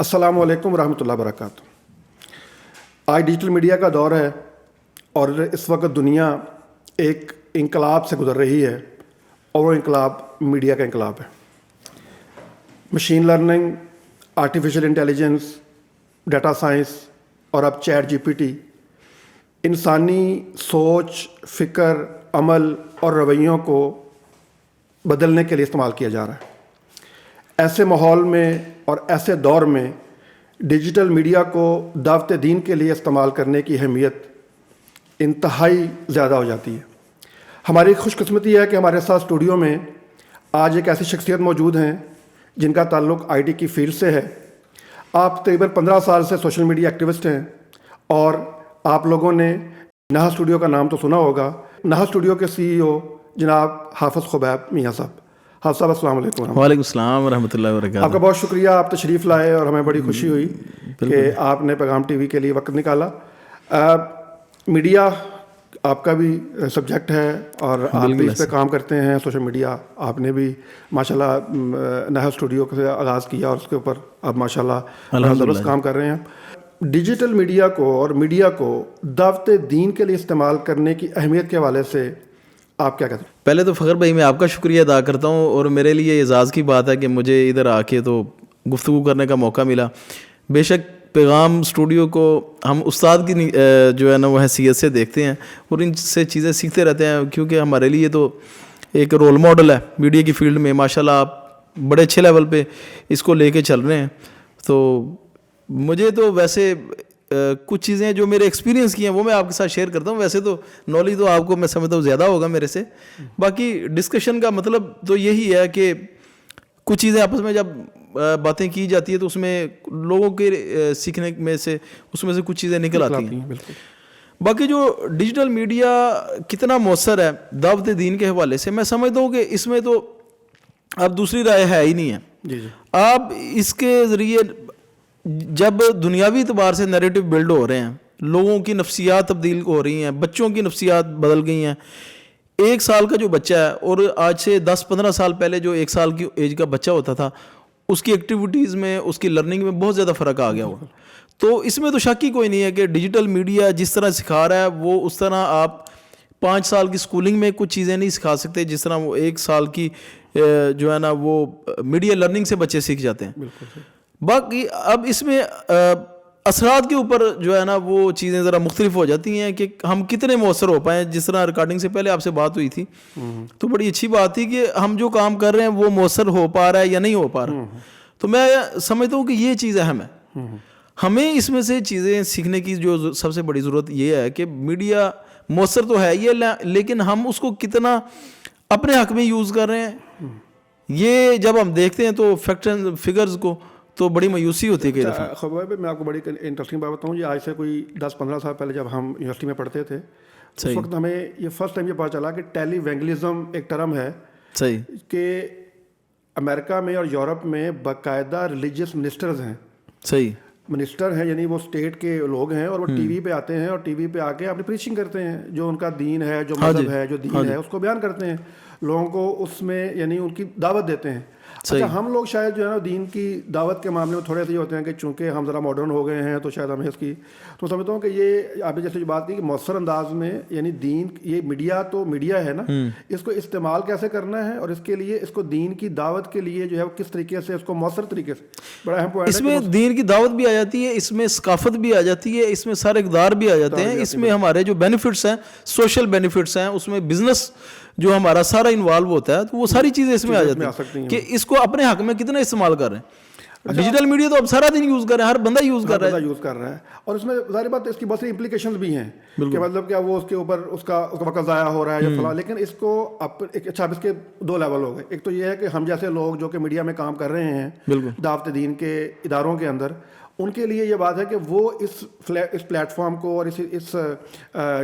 السلام علیکم ورحمۃ اللہ وبرکاتہ۔ آج ڈیجیٹل میڈیا کا دور ہے اور اس وقت دنیا ایک انقلاب سے گزر رہی ہے اور وہ انقلاب میڈیا کا انقلاب ہے۔ Machine learning, artificial intelligence, data science اور اب چیٹ جی پی ٹی انسانی سوچ، فکر، عمل اور رویوں کو بدلنے کے لیے استعمال کیا جا رہا ہے۔ ایسے ماحول میں اور ایسے دور میں ڈیجیٹل میڈیا کو دعوت دین کے لیے استعمال کرنے کی اہمیت انتہائی زیادہ ہو جاتی ہے۔ ہماری خوش قسمتی ہے کہ ہمارے ساتھ اسٹوڈیو میں آج ایک ایسی شخصیت موجود ہیں جن کا تعلق آئی ٹی کی فیلڈ سے ہے۔ آپ تقریباً 15 سال سے سوشل میڈیا ایکٹیوسٹ ہیں اور آپ لوگوں نے نہا اسٹوڈیو کا نام تو سنا ہوگا۔ نہا اسٹوڈیو کے سی ای او جناب حافظ خبیب میاں صاحب۔ حافظ صاحب السلام علیکم۔ وعلیکم السلام ورحمۃ اللہ وبرکاتہ۔ آپ کا بہت شکریہ، آپ تشریف لائے اور ہمیں بڑی خوشی ہوئی کہ آپ نے پیغام ٹی وی کے لیے وقت نکالا۔ میڈیا آپ کا بھی سبجیکٹ ہے اور آپ بھی اس پہ کام کرتے ہیں، سوشل میڈیا آپ نے بھی ماشاءاللہ نہا اسٹوڈیو سے آغاز کیا اور اس کے اوپر اب ماشاءاللہ زبردست کام کر رہے ہیں۔ ڈیجیٹل میڈیا کو اور میڈیا کو دعوت دین کے لیے استعمال کرنے کی اہمیت کے حوالے سے آپ کیا کہتے ہیں؟ پہلے تو فخر بھائی میں آپ کا شکریہ ادا کرتا ہوں، اور میرے لیے اعزاز کی بات ہے کہ مجھے ادھر آ کے تو گفتگو کرنے کا موقع ملا۔ بے شک پیغام اسٹوڈیو کو ہم استاد کی جو ہے نا وہ حیثیت سے دیکھتے ہیں اور ان سے چیزیں سیکھتے رہتے ہیں، کیونکہ ہمارے لیے تو ایک رول ماڈل ہے میڈیا کی فیلڈ میں۔ ماشاءاللہ آپ بڑے اچھے لیول پہ اس کو لے کے چل رہے ہیں۔ تو مجھے تو ویسے کچھ چیزیں جو میرے ایکسپیرینس کی ہیں وہ میں آپ کے ساتھ شیئر کرتا ہوں۔ ویسے تو نالج تو آپ کو میں سمجھتا ہوں زیادہ ہوگا میرے سے۔ باقی ڈسکشن کا مطلب تو یہی ہے کہ کچھ چیزیں آپس میں جب باتیں کی جاتی ہے تو اس میں لوگوں کے سیکھنے میں سے اس میں سے کچھ چیزیں نکل آتی ہیں۔ بالکل۔ باقی جو ڈیجیٹل میڈیا کتنا مؤثر ہے دعوت دین کے حوالے سے، میں سمجھتا ہوں کہ اس میں تو اب دوسری رائے ہے ہی نہیں ہے۔ جی جی۔ آپ اس کے ذریعے جب دنیاوی اعتبار سے نیریٹو بلڈ ہو رہے ہیں، لوگوں کی نفسیات تبدیل ہو رہی ہیں، بچوں کی نفسیات بدل گئی ہیں۔ 1 سال کا جو بچہ ہے اور آج سے 10-15 سال پہلے جو 1 سال کی ایج کا بچہ ہوتا تھا، اس کی ایکٹیویٹیز میں، اس کی لرننگ میں بہت زیادہ فرق آ گیا ہوا۔ تو اس میں تو شک ہی کوئی نہیں ہے کہ ڈیجیٹل میڈیا جس طرح سکھا رہا ہے وہ اس طرح آپ 5 سال کی اسکولنگ میں کچھ چیزیں نہیں سکھا سکتے جس طرح وہ 1 سال کی جو ہے نا وہ میڈیا لرننگ سے بچے سیکھ جاتے ہیں۔ بالکل۔ باقی اب اس میں اثرات کے اوپر جو ہے نا وہ چیزیں ذرا مختلف ہو جاتی ہیں کہ ہم کتنے مؤثر ہو پائیں۔ جس طرح ریکارڈنگ سے پہلے آپ سے بات ہوئی تھی تو بڑی اچھی بات تھی کہ ہم جو کام کر رہے ہیں وہ مؤثر ہو پا رہا ہے یا نہیں ہو پا رہا۔ تو میں سمجھتا ہوں کہ یہ چیز اہم ہے۔ ہمیں اس میں سے چیزیں سیکھنے کی جو سب سے بڑی ضرورت یہ ہے کہ میڈیا مؤثر تو ہے یہ، لیکن ہم اس کو کتنا اپنے حق میں یوز کر رہے ہیں، یہ جب ہم دیکھتے ہیں تو فگرز کو تو بڑی مایوسی ہوتی ہے کئی دفعہ۔ خبر میں آپ کو بڑی انٹرسٹنگ بات بتاؤں، یہ آج سے کوئی 10-15 سال پہلے جب ہم یونیورسٹی میں پڑھتے تھے اس وقت ہمیں یہ فرسٹ ٹائم یہ پتا چلا کہ ٹیلی وینگلزم ایک ٹرم ہے صحیح کہ امریکہ میں اور یورپ میں باقاعدہ ریلیجیس منسٹرز ہیں۔ صحیح منسٹر ہیں، یعنی وہ اسٹیٹ کے لوگ ہیں اور وہ ٹی وی پہ آتے ہیں اور ٹی وی پہ آ کے اپنی پریچنگ کرتے ہیں، جو ان کا دین ہے، جو مذہب ہے، جو دین ہے اس کو بیان کرتے ہیں، لوگوں کو اس میں یعنی ان کی دعوت دیتے ہیں۔ اچھا، ہم لوگ شاید جو ہے نا دین کی دعوت کے معاملے میں تھوڑے سے یہ ہوتے ہیں کہ چونکہ ہم ذرا ماڈرن ہو گئے ہیں تو شاید ہمیں اس کی تو سمجھتا ہوں کہ یہ آپ نے جیسے بات کی کہ مؤثر انداز میں یعنی دین، یہ میڈیا تو میڈیا ہے نا، اس کو استعمال کیسے کرنا ہے اور اس کے لیے اس کو دین کی دعوت کے لیے جو ہے وہ کس طریقے سے اس کو مؤثر طریقے سے، بڑا اہم پوائنٹ ہے۔ اس میں دین کی دعوت بھی آ جاتی ہے، اس میں ثقافت بھی آ جاتی ہے، اس میں سارے اقدار بھی آ جاتے ہیں، اس میں ہمارے جو بینیفٹس ہیں، سوشل بینیفٹس ہیں، اس میں بزنس جو ہمارا سارا انوالو ہوتا ہے، تو وہ ساری چیزیں اس میں آ جاتی ہیں کہ اس کو اپنے حق میں کتنا استعمال کر رہے ہیں۔ ڈیجیٹل میڈیا تو اب سارا دن یوز کر رہے ہیں، ہر بندہ یوز کر رہا ہے اور اس میں ظاہر بات اس کی بہت سی امپلیکیشنز بھی ہیں کہ مطلب کیا وہ اس کے اوپر اس کا وقت ضائع ہو رہا ہے یا فلاں، لیکن اس کو اچھا اس کے 2 لیول ہو گئے۔ ایک تو یہ ہے کہ ہم جیسے لوگ جو کہ میڈیا میں کام کر رہے ہیں دعوت دین کے اداروں کے اندر، ان کے لیے یہ بات ہے کہ وہ اس پلیٹ فارم کو اور اس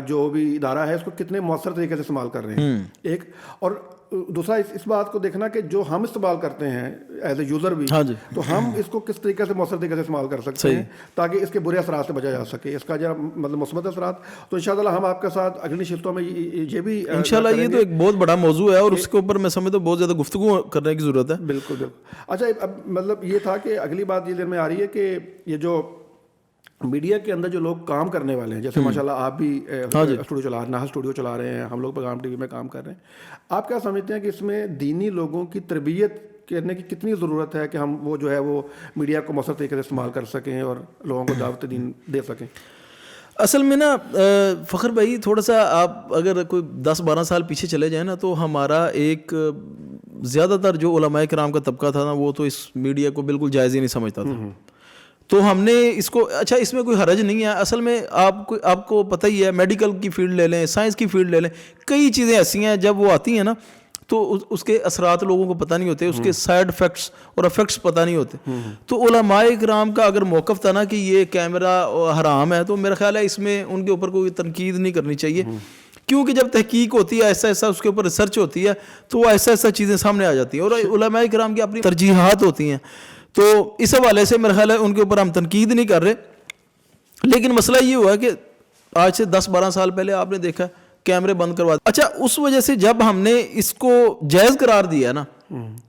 جو بھی ادارہ ہے اس کو کتنے مؤثر طریقے سے استعمال کر رہے ہیں ایک، اور دوسرا اس بات کو دیکھنا کہ جو ہم استعمال کرتے ہیں ایز اے یوزر بھی, ہاں جی, تو ہم اس کو کس طریقے سے مؤثر طریقے سے استعمال کر سکتے ہیں تاکہ اس کے برے اثرات سے بچا جا سکے, اس کا جو مطلب مثبت اثرات. تو انشاءاللہ ہم آپ کے ساتھ اگلی نشستوں میں یہ بھی انشاءاللہ, یہ تو ایک بہت بڑا موضوع ہے اور اس کے اوپر میں سمجھتا ہوں بہت زیادہ گفتگو کرنے کی ضرورت ہے. بالکل بالکل. اچھا, اب مطلب یہ تھا کہ اگلی بات یہ دن میں آ رہی ہے کہ یہ جو میڈیا کے اندر جو لوگ کام کرنے والے ہیں, جیسے ماشاء اللہ آپ بھی اسٹوڈیو چلا رہے ہیں, ناہل اسٹوڈیو چلا رہے ہیں, ہم لوگ پیغام ٹی وی میں کام کر رہے ہیں, آپ کیا سمجھتے ہیں کہ اس میں دینی لوگوں کی تربیت کرنے کی کتنی ضرورت ہے کہ ہم وہ جو ہے وہ میڈیا کو مؤثر طریقے سے استعمال کر سکیں اور لوگوں کو دعوت دین دے سکیں؟ اصل میں نا فخر بھائی, تھوڑا سا آپ اگر کوئی 10-12 سال پیچھے چلے جائیں نا, تو ہمارا ایک زیادہ تر جو علماء کرام کا طبقہ تھا نا, وہ تو اس میڈیا کو بالکل جائز ہی نہیں سمجھتا تھا. تو ہم نے اس کو, اچھا اس میں کوئی حرج نہیں ہے, اصل میں آپ کو پتہ ہی ہے, میڈیکل کی فیلڈ لے لیں, سائنس کی فیلڈ لے لیں, کئی چیزیں ایسی ہیں جب وہ آتی ہیں نا تو اس کے اثرات لوگوں کو پتہ نہیں ہوتے, اس کے سائیڈ افیکٹس اور افیکٹس پتہ نہیں ہوتے. تو علماء کرام کا اگر موقف تھا نا کہ یہ کیمرہ حرام ہے, تو میرا خیال ہے اس میں ان کے اوپر کوئی تنقید نہیں کرنی چاہیے, کیونکہ جب تحقیق ہوتی ہے ایسا ایسا اس کے اوپر ریسرچ ہوتی ہے تو وہ ایسا ایسا چیزیں سامنے آ جاتی ہیں, اور علماء کرام کی اپنی ترجیحات ہوتی ہیں. تو اس حوالے سے میرا خیال ہے ان کے اوپر ہم تنقید نہیں کر رہے. لیکن مسئلہ یہ ہوا کہ آج سے 10-12 سال پہلے آپ نے دیکھا کیمرے بند کروا. اچھا, اس وجہ سے جب ہم نے اس کو جائز قرار دیا نا,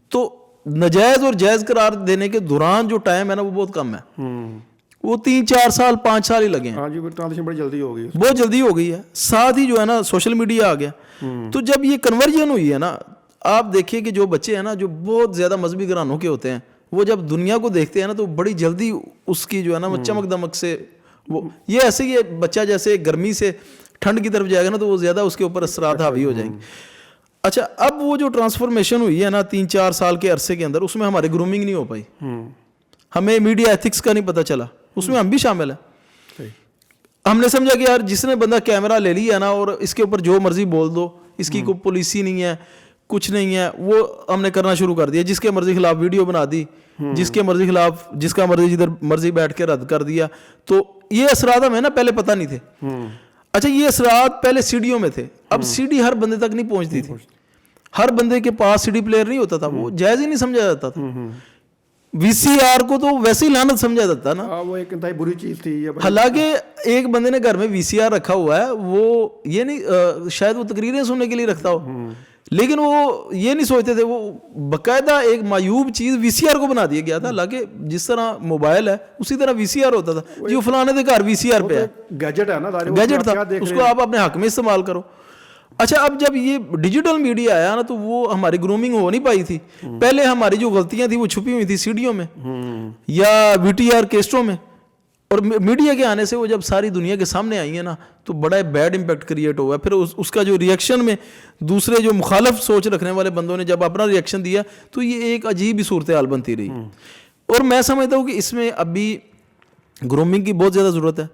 تو ناجائز اور جائز قرار دینے کے دوران جو ٹائم ہے نا وہ بہت کم ہے, وہ 3-4 سال 5 سال ہی لگے ہیں. ہاں جی, ٹرانزیشن بڑی جلدی ہو گئی, بہت جلدی ہو گئی ہے. ساتھ ہی جو ہے نا سوشل میڈیا آ گیا. تو جب یہ کنورژن ہوئی ہے نا, آپ دیکھیے کہ جو بچے ہیں نا جو بہت زیادہ مذہبی گھرانوں کے ہوتے ہیں, وہ جب دنیا کو دیکھتے ہیں نا تو بڑی جلدی اس کی جو ہے نا وہ چمک دمک سے, وہ یہ ایسے ہی بچہ جیسے گرمی سے ٹھنڈ کی طرف جائے گا نا تو وہ زیادہ اس کے اوپر اثرات حاوی ہو جائیں گے. اچھا, اب وہ جو ٹرانسفارمیشن ہوئی ہے نا 3-4 سال کے عرصے کے اندر, اس میں ہماری گرومنگ نہیں ہو پائی, ہمیں میڈیا ایتھکس کا نہیں پتہ چلا, اس میں ہم بھی شامل ہیں. ہم نے سمجھا کہ یار جس نے بندہ کیمرہ لے لیا نا اور اس کے اوپر جو مرضی بول دو, اس کی کوئی پالیسی نہیں ہے, کچھ نہیں ہے, وہ ہم نے کرنا شروع کر دیا. جس کے مرضی خلاف ویڈیو بنا دی, جس کے مرضی خلاف, جس کا مرضی جدھر مرضی بیٹھ کے رد کر دیا. تو یہ اثرات ہمیں نا پہلے پتہ نہیں تھے. اچھا, یہ اثرات پہلے سیڈیوں میں تھے, اب سیڈی ہر بندے تک نہیں پہنچتی تھی, ہر بندے کے پاس سیڈی پلیئر نہیں ہوتا تھا, وہ جائز ہی نہیں سمجھا جاتا تھا. وی سی آر کو تو ویسے ہی لعنت سمجھا جاتا نا, وہ ایک انتہائی بری چیز تھی. حالانکہ ایک بندے نے گھر میں وی سی آر رکھا ہوا ہے, وہ یہ نہیں, شاید وہ تقریریں سننے کے لیے رکھتا ہو, لیکن وہ یہ نہیں سوچتے تھے, وہ باقاعدہ ایک معیوب چیز وی سی آر کو بنا دیا گیا تھا. حالانکہ جس طرح موبائل ہے اسی طرح وی سی آر ہوتا تھا, جو فلانے دے گھر وی سی آر پہ ہے, گیجٹ ہے نا, گیجٹ تھا, اس کو آپ اپنے حق میں استعمال کرو. اچھا, اب جب یہ ڈیجیٹل میڈیا آیا نا تو وہ ہماری گرومنگ ہو نہیں پائی تھی. پہلے ہماری جو غلطیاں تھیں وہ چھپی ہوئی تھی سیڈیوں میں یا وی ٹی آر کیسٹوں میں, اور میڈیا کے آنے سے وہ جب ساری دنیا کے سامنے آئی ہیں نا تو بڑا بیڈ امپیکٹ کریٹ ہوا ہے. پھر اس کا جو ریئیکشن میں دوسرے جو مخالف سوچ رکھنے والے بندوں نے جب اپنا ریئیکشن دیا تو یہ ایک عجیب ہی صورتحال بنتی رہی. اور میں سمجھتا ہوں کہ اس میں ابھی گرومنگ کی بہت زیادہ ضرورت ہے,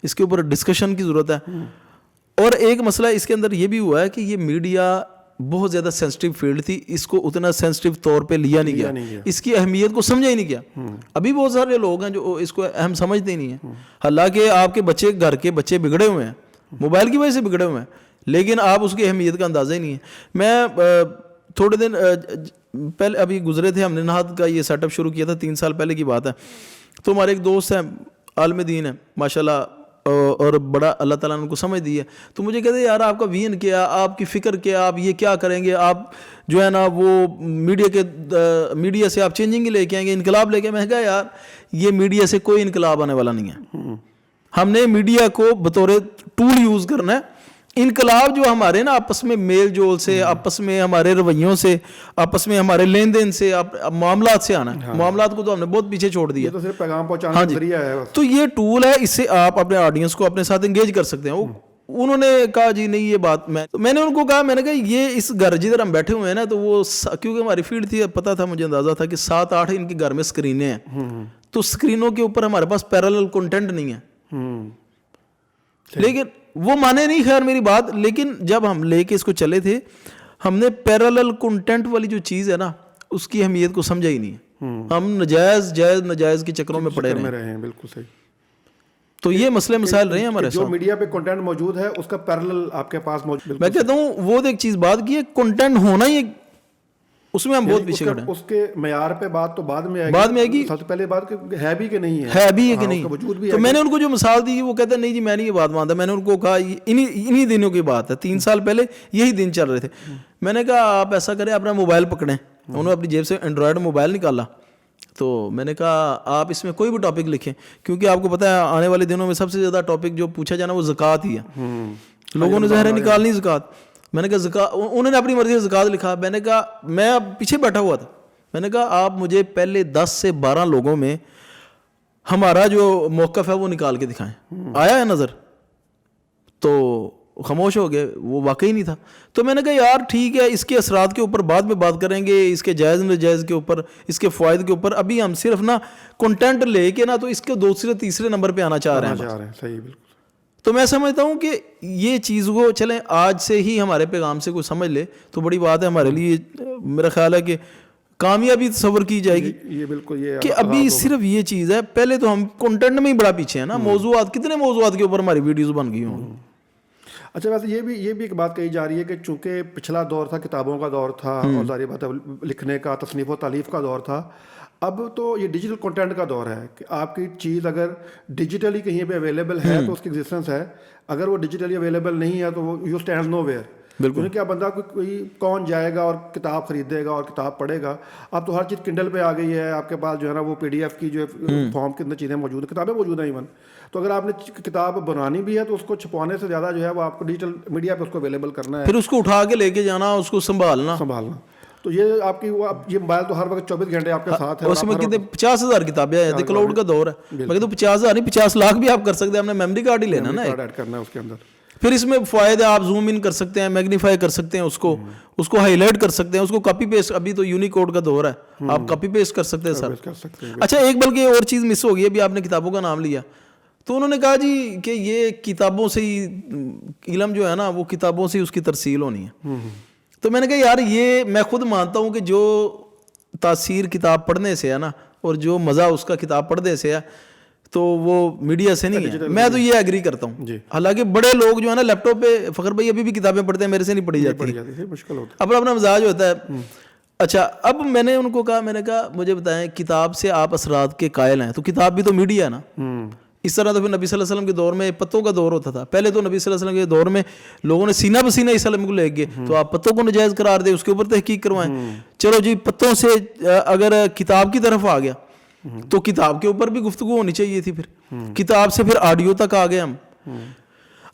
اس کے اوپر ڈسکشن کی ضرورت ہے. اور ایک مسئلہ اس کے اندر یہ بھی ہوا ہے کہ یہ میڈیا بہت زیادہ سینسٹیو فیلڈ تھی, اس کو اتنا سینسٹیو طور پہ لیا نہیں گیا, اس کی اہمیت کو سمجھا ہی نہیں گیا. ابھی بہت سارے لوگ ہیں جو اس کو اہم سمجھتے ہی نہیں ہیں. حالانکہ آپ کے بچے, گھر کے بچے بگڑے ہوئے ہیں, موبائل کی وجہ سے بگڑے ہوئے ہیں, لیکن آپ اس کی اہمیت کا اندازہ ہی نہیں ہے. میں تھوڑے دن پہلے ابھی گزرے تھے, ہم نے نہاد کا یہ سیٹ اپ شروع کیا تھا, 3 سال پہلے کی بات ہے. تو ہمارے ایک دوست ہیں, عالم دین ہے ماشاء اللہ, اور بڑا اللہ تعالیٰ نے ان کو سمجھ دی ہے. تو مجھے کہتے ہیں یار آپ کا وین کیا, آپ کی فکر کیا, آپ یہ کیا کریں گے, آپ جو ہے نا وہ میڈیا سے آپ چینجنگ لے کے آئیں گے, انقلاب لے کے. میں کہا یار یہ میڈیا سے کوئی انقلاب آنے والا نہیں ہے, ہم نے میڈیا کو بطور ٹول یوز کرنا ہے. انقلاب جو ہمارے نا آپس میں میل جول سے, آپس میں ہمارے رویوں سے, آپس میں ہمارے لین دین سے, معاملات سے آنا ہے. معاملات کو تو ہم نے بہت پیچھے چھوڑ دیا, تو صرف پیغام پہنچانے کا ذریعہ ہے. تو یہ ٹول ہے, اس سے آپ اپنے آڈینس کو اپنے ساتھ انگیج کر سکتے ہیں. انہوں نے کہا جی نہیں یہ بات, میں نے ان کو کہا, میں نے کہا یہ اس گھر جدھر ہم بیٹھے ہوئے ہیں نا تو وہ کیونکہ ہماری فیلڈ تھی, پتا تھا, مجھے اندازہ تھا کہ 7-8 ان کے گھر میں اسکرینیں ہیں, تو اسکرینوں کے اوپر ہمارے پاس پیرالل کنٹینٹ نہیں ہے. لیکن وہ مانے نہیں خیر میری بات, لیکن جب ہم لے کے اس کو چلے تھے, ہم نے پیرالل کنٹینٹ والی جو چیز ہے نا اس کی اہمیت کو سمجھا ہی نہیں ہے. ہم ناجائز کے چکروں میں پڑے رہے ہیں. بالکل صحیح. تو یہ مسئلے مسائل رہے ہیں ہمارے جو ساتھ. میڈیا پہ کنٹینٹ موجود ہے اس کا پیرلل آپ کے پاس موجود. میں کہتا ہوں وہ ایک چیز بات کی ہے, کنٹینٹ ہونا ہی اس میں ہم بہت پیچھے کھڑے ہیں. اس کے معیار پہ بات تو بعد میں آئے گی. سب سے پہلے بات کہ ہے بھی کہ نہیں ہے بھی ہے کہ نہیں. وجود بھی. تو میں نے ان کو جو مثال دی وہ کہتے ہیں نہیں جی میں نہیں یہ بات مانتا. میں نے ان کو کہا انہی دنوں کی بات ہے, 3 سال پہلے یہی دن چل رہے تھے. میں نے کہا آپ ایسا کریں اپنا موبائل پکڑیں. انہوں نے اپنی جیب سے اینڈرائڈ موبائل نکالا. تو میں نے کہا آپ اس میں کوئی بھی ٹاپک لکھیں, کیونکہ آپ کو پتہ ہے آنے والے دنوں میں سب سے زیادہ ٹاپک جو پوچھا جانا وہ زکوٰۃ ہی ہے. لوگوں نے ظاہر نکالنی زکوٰۃ. میں نے کہا زکوٰۃ, انہوں نے اپنی مرضی سے زکوٰۃ لکھا. میں نے کہا میں اب پیچھے بیٹھا ہوا تھا. میں نے کہا آپ مجھے پہلے 10 سے 12 لوگوں میں ہمارا جو موقف ہے وہ نکال کے دکھائیں. آیا ہے نظر؟ تو خاموش ہو گئے, وہ واقعی نہیں تھا. تو میں نے کہا یار ٹھیک ہے, اس کے اثرات کے اوپر بعد میں بات کریں گے, اس کے جائز ناجائز کے اوپر, اس کے فوائد کے اوپر. ابھی ہم صرف نا کنٹینٹ لے کے نا تو اس کے 2 تیسرے نمبر پہ آنا چاہ رہے ہیں. صحیح, بالکل. تو میں سمجھتا ہوں کہ یہ چیز کو چلیں آج سے ہی ہمارے پیغام سے کوئی سمجھ لے تو بڑی بات ہے ہمارے لیے. میرا خیال ہے کہ کامیابی تصور کی جائے گی. یہ بالکل یہ کہ ابھی صرف یہ چیز ہے, پہلے تو ہم کنٹینٹ میں ہی بڑا پیچھے ہیں نا. موضوعات, کتنے موضوعات کے اوپر ہماری ویڈیوز بن گئی ہوں. اچھا ویسے یہ بھی ایک بات کہی جا رہی ہے کہ چونکہ پچھلا دور تھا کتابوں کا دور تھا اور ظاہر بات ہے لکھنے کا, تصنیف و تالیف کا دور تھا. اب تو یہ ڈیجیٹل کنٹینٹ کا دور ہے کہ آپ کی چیز اگر ڈیجیٹلی کہیں پہ اویلیبل ہے تو اس کی ایگزسٹنس ہے. اگر وہ ڈیجیٹلی اویلیبل نہیں ہے تو وہ یو اسٹینڈ نو ویئر. بالکل. کیا بندہ کوئی کون جائے گا اور کتاب خریدے گا اور کتاب پڑھے گا. اب تو ہر چیز کنڈل پہ آ گئی ہے. آپ کے پاس جو ہے نا وہ PDF کی جو فارم کے اندر چیزیں موجود ہیں, کتابیں موجود ہیں ایون. تو اگر آپ نے کتاب بنانی بھی ہے تو اس کو چھپوانے سے زیادہ جو ہے وہ آپ کو ڈیجیٹل میڈیا پہ اس کو اویلیبل کرنا ہے, پھر اس کو اٹھا کے لے کے جانا, اس کو سنبھالنا. تو یہ آپ کی یہ موبائل تو ہر وقت 24 گھنٹے آپ کے ساتھ ہے. اس میں کتنے 50,000 کتابیں ہیں. کلاؤڈ کا دور ہے. مگر تو 50,000 نہیں 50 لاکھ بھی آپ کر سکتے ہیں. آپ نے میموری کارڈ ہی لینا نا, ایڈ کرنا ہے اس کے اندر. پھر اس میں فوائد ہے, آپ زوم ان کر سکتے ہیں, میگنیفائی کر سکتے ہیں, اس کو ہائی لائٹ کر سکتے ہیں, اس کو کاپی پیسٹ. ابھی تو یونیکوڈ کا دور ہے, آپ کاپی پیسٹ کر سکتے ہیں سر. اچھا ایک بلکہ اور چیز مس ہو گئی, ابھی آپ نے کتابوں کا نام لیا تو انہوں نے کہا جی کہ یہ کتابوں سے ہی علم جو ہے نا وہ کتابوں سے ہی اس کی ترسیل ہونی ہے. تو میں نے کہا یار یہ میں خود مانتا ہوں کہ جو تاثیر کتاب پڑھنے سے ہے نا اور جو مزہ اس کا کتاب پڑھنے سے ہے تو وہ میڈیا سے نہیں ہے. میں تو یہ ایگری کرتا ہوں. حالانکہ بڑے لوگ جو ہے نا لیپ ٹاپ پہ, فخر بھائی ابھی بھی کتابیں پڑھتے ہیں, میرے سے نہیں پڑھی جاتی, مشکل ہوتا ہے, اپنا اپنا مزاج ہوتا ہے. اچھا اب میں نے ان کو کہا, میں نے کہا مجھے بتائیں کتاب سے آپ اثرات کے قائل ہیں تو کتاب بھی تو میڈیا ہے نا. اس طرح تو پھر نبی صلی اللہ علیہ وسلم کے دور میں پتوں کا دور ہوتا تھا. پہلے تو نبی صلی اللہ علیہ وسلم کے دور میں لوگوں نے سینہ بسینہ اس علم کو لے گئے, تو آپ پتوں کو نجائز قرار دیں, اس کے اوپر تحقیق کروائیں. چلو جی پتوں سے اگر کتاب کی طرف آ گیا تو کتاب کے اوپر بھی گفتگو ہونی چاہیے تھی. پھر کتاب سے پھر آڈیو تک آ گئے ہم.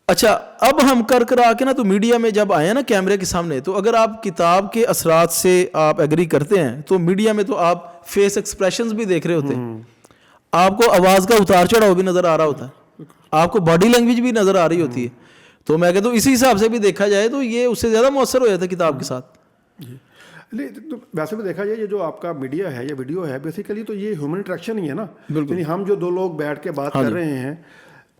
اچھا اب ہم کر آ کے نا تو میڈیا میں جب آئے نا کیمرے کے سامنے, تو اگر آپ کتاب کے اثرات سے آپ ایگری کرتے ہیں تو میڈیا میں تو آپ فیس ایکسپریشنز بھی دیکھ رہے ہوتے ہیں, آپ کو آواز کا اتار چڑھاؤ بھی نظر آ رہا ہوتا ہے, آپ کو باڈی لینگویج بھی نظر آ رہی ہوتی ہے. تو میں کہتا ہوں اسی حساب سے بھی دیکھا جائے تو یہ اس سے زیادہ مؤثر ہو جاتا ہے کتاب کے ساتھ. ویسے بھی دیکھا جائے یہ جو آپ کا میڈیا ہے یا ویڈیو ہے بیسیکلی تو یہ ہیومن انٹریکشن ہی ہے نا. یعنی ہم جو 2 لوگ بیٹھ کے بات کر رہے ہیں,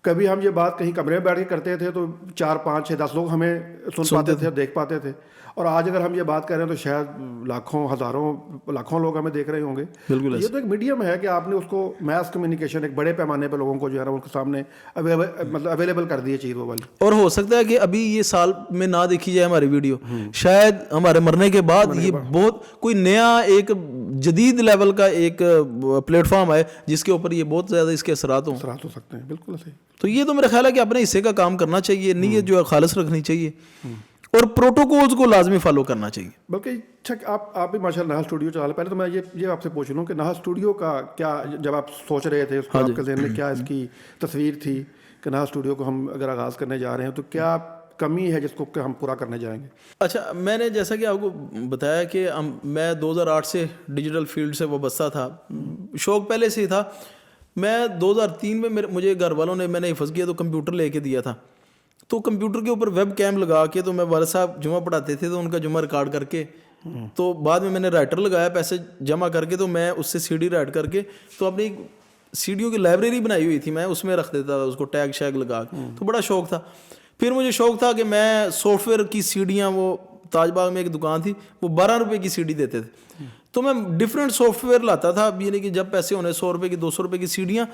کبھی ہم یہ بات کہیں کمرے میں بیٹھ کے کرتے تھے تو 4 5 6 10 لوگ ہمیں سن پاتے تھے, دیکھ پاتے تھے. اور آج اگر ہم یہ بات کر رہے ہیں تو شاید لاکھوں ہزاروں لاکھوں لوگ ہمیں دیکھ رہے ہوں گے. یہ تو ایک میڈیم ہے کہ آپ نے اس کو میس کمیونیکیشن ایک بڑے پیمانے پہ لوگوں کو جو ہے نا ان کے سامنے مطلب اویلیبل کر دی ہے چیز وہ والی. اور ہو سکتا ہے کہ ابھی یہ سال میں نہ دیکھی جائے ہماری ویڈیو, شاید ہمارے مرنے کے بعد یہ بہت کوئی نیا ایک جدید لیول کا ایک پلیٹ فارم ہے جس کے اوپر یہ بہت زیادہ اس کے اثرات ہو سکتے ہیں. بالکل صحیح. تو یہ تو میرا خیال ہے کہ اپنے حصے کا کام کرنا چاہیے, نیت جو ہے خالص رکھنی چاہیے اور پروٹوکولز کو لازمی فالو کرنا چاہیے. بلکہ اچھا آپ بھی ماشاء اللہ نہا اسٹوڈیو چلا. پہلے تو میں یہ آپ سے پوچھ لوں کہ نہا اسٹوڈیو کا کیا, جب آپ سوچ رہے تھے اس کو آپ کے ذہن میں کیا اس کی تصویر تھی کہ نہا اسٹوڈیو کو ہم اگر آغاز کرنے جا رہے ہیں تو کیا کمی ہے جس کو کہ ہم پورا کرنے جائیں گے؟ اچھا میں نے جیسا کہ آپ کو بتایا کہ میں 2008 سے ڈیجیٹل فیلڈ سے وابستہ تھا, شوق پہلے سے ہی تھا. میں 2003 میں مجھے گھر والوں نے, میں نے حفظ کیا تو کمپیوٹر لے کے دیا تھا. تو کمپیوٹر کے اوپر ویب کیم لگا کے تو میں والد صاحب جمعہ پڑھاتے تھے تو ان کا جمعہ ریکارڈ کر کے, تو بعد میں نے رائٹر لگایا پیسے جمع کر کے, تو میں اس سے CD رائٹ کر کے تو اپنی CDوں کی لائبریری بنائی ہوئی تھی, میں اس میں رکھ دیتا تھا اس کو ٹیگ شیگ لگا کے. تو بڑا شوق تھا. پھر مجھے شوق تھا کہ میں سافٹ ویئر کی CDیاں, وہ تاج باغ میں ایک دکان تھی, وہ 12 روپے کی CD دیتے تھے, تو میں ڈفرینٹ سافٹ ویئر لاتا تھا. یعنی کہ جب پیسے ہونے 100 روپے کی 200 روپے کی CDیاں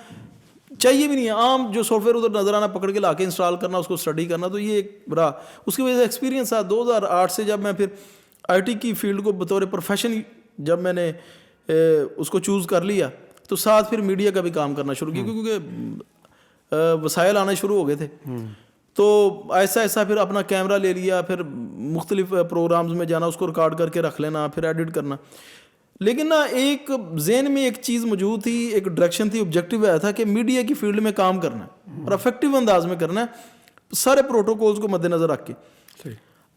چاہیے بھی نہیں ہے. عام جو سافٹ ویئر ادھر نظر آنا, پکڑ کے لا کے انسٹال کرنا, اس کو اسٹڈی کرنا, تو یہ ایک رہا. اس کی وجہ سے ایکسپیرینس تھا 2008 سے جب میں پھر آئی ٹی کی فیلڈ کو بطور پروفیشن جب میں نے اس کو چوز کر لیا, تو ساتھ پھر میڈیا کا بھی کام کرنا شروع کیا, کیونکہ وسائل آنا شروع ہو گئے تھے. تو ایسا ایسا پھر اپنا کیمرہ لے لیا, پھر مختلف پروگرامز میں جانا, اس کو ریکارڈ کر کے رکھ لینا, پھر ایڈٹ کرنا. لیکن نا ایک ذہن میں ایک چیز موجود تھی, ایک ڈائریکشن تھی, آبجیکٹیو آیا تھا کہ میڈیا کی فیلڈ میں کام کرنا ہے اور افیکٹو انداز میں کرنا ہے, سارے پروٹوکولز کو مد نظر رکھ کے.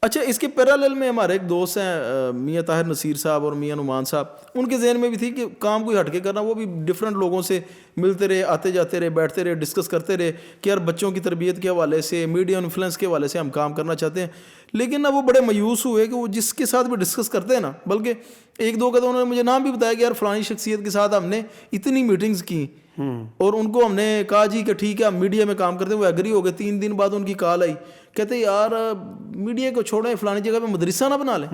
اچھا, اس کے پیرالل میں ہمارے ایک دوست ہیں میاں طاہر نصیر صاحب اور میاں نعمان صاحب, ان کے ذہن میں بھی تھی کہ کام کوئی ہٹ کے کرنا. وہ بھی ڈفرینٹ لوگوں سے ملتے رہے, آتے جاتے رہے, بیٹھتے رہے, ڈسکس کرتے رہے کہ یار بچوں کی تربیت کے حوالے سے, میڈیا انفلوئنس کے حوالے سے ہم کام کرنا چاہتے ہیں. لیکن نا وہ بڑے مایوس ہوئے کہ وہ جس کے ساتھ بھی ڈسکس کرتے ہیں نا, بلکہ ایک دو کا تو انہوں نے مجھے نام بھی بتایا کہ یار فلانی شخصیت کے ساتھ ہم نے اتنی میٹنگز کی اور ان کو ہم نے کہا جی کہ ٹھیک ہے ہم میڈیا میں کام کرتے ہیں, وہ ایگری ہو گئے. 3 دن بعد ان کی کال آئی, کہتے یار میڈیا کو چھوڑیں, فلانی جگہ پہ مدرسہ نہ بنا لیں.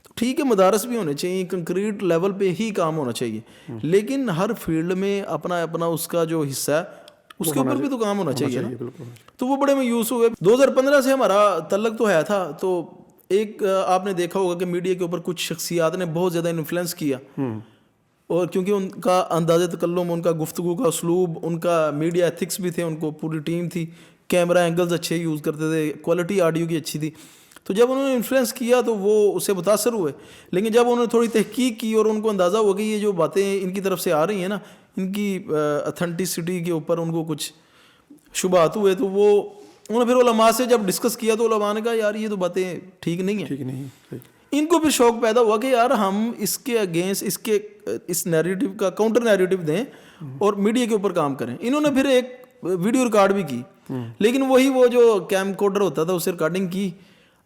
تو ٹھیک ہے مدارس بھی ہونے چاہیے, کنکریٹ لیول پہ ہی کام ہونا چاہیے, لیکن ہر فیلڈ میں اپنا اپنا اس کا جو حصہ ہے اس کے اوپر بھی تو کام ہونا چاہیے نا. تو وہ بڑے مایوس ہوئے. 2015 سے ہمارا تعلق تو ہے تھا. تو ایک آپ نے دیکھا ہوگا کہ میڈیا کے اوپر کچھ شخصیات نے بہت زیادہ انفلوئنس کیا, اور کیونکہ ان کا انداز تکلم, ان کا گفتگو کا اسلوب, ان کا میڈیا ایتھکس بھی تھے, ان کو پوری ٹیم تھی, کیمرہ اینگلز اچھے یوز کرتے تھے, کوالٹی آڈیو کی اچھی تھی. تو جب انہوں نے انفلوئنس کیا تو وہ اس سے متاثر ہوئے. لیکن جب انہوں نے تھوڑی تحقیق کی اور ان کو اندازہ ہوا کہ یہ جو باتیں ان کی طرف سے آ رہی ہیں نا, ان کی اتھینٹسٹی کے اوپر ان کو کچھ شبہات ہوئے, تو وہ انہوں نے پھر علماء سے جب ڈسکس کیا تو علماء نے کہا یار یہ تو باتیں ٹھیک نہیں ہیں. ان کو پھر شوق پیدا ہوا کہ یار ہم اس کے اگینسٹ اس نیریٹو کا کاؤنٹر نیریٹو دیں اور میڈیا کے اوپر کام کریں. انہوں نے پھر ایک ویڈیو ریکارڈ بھی کی, لیکن وہی وہ جو کیم کوڈر ہوتا تھا اسے ریکارڈنگ کی.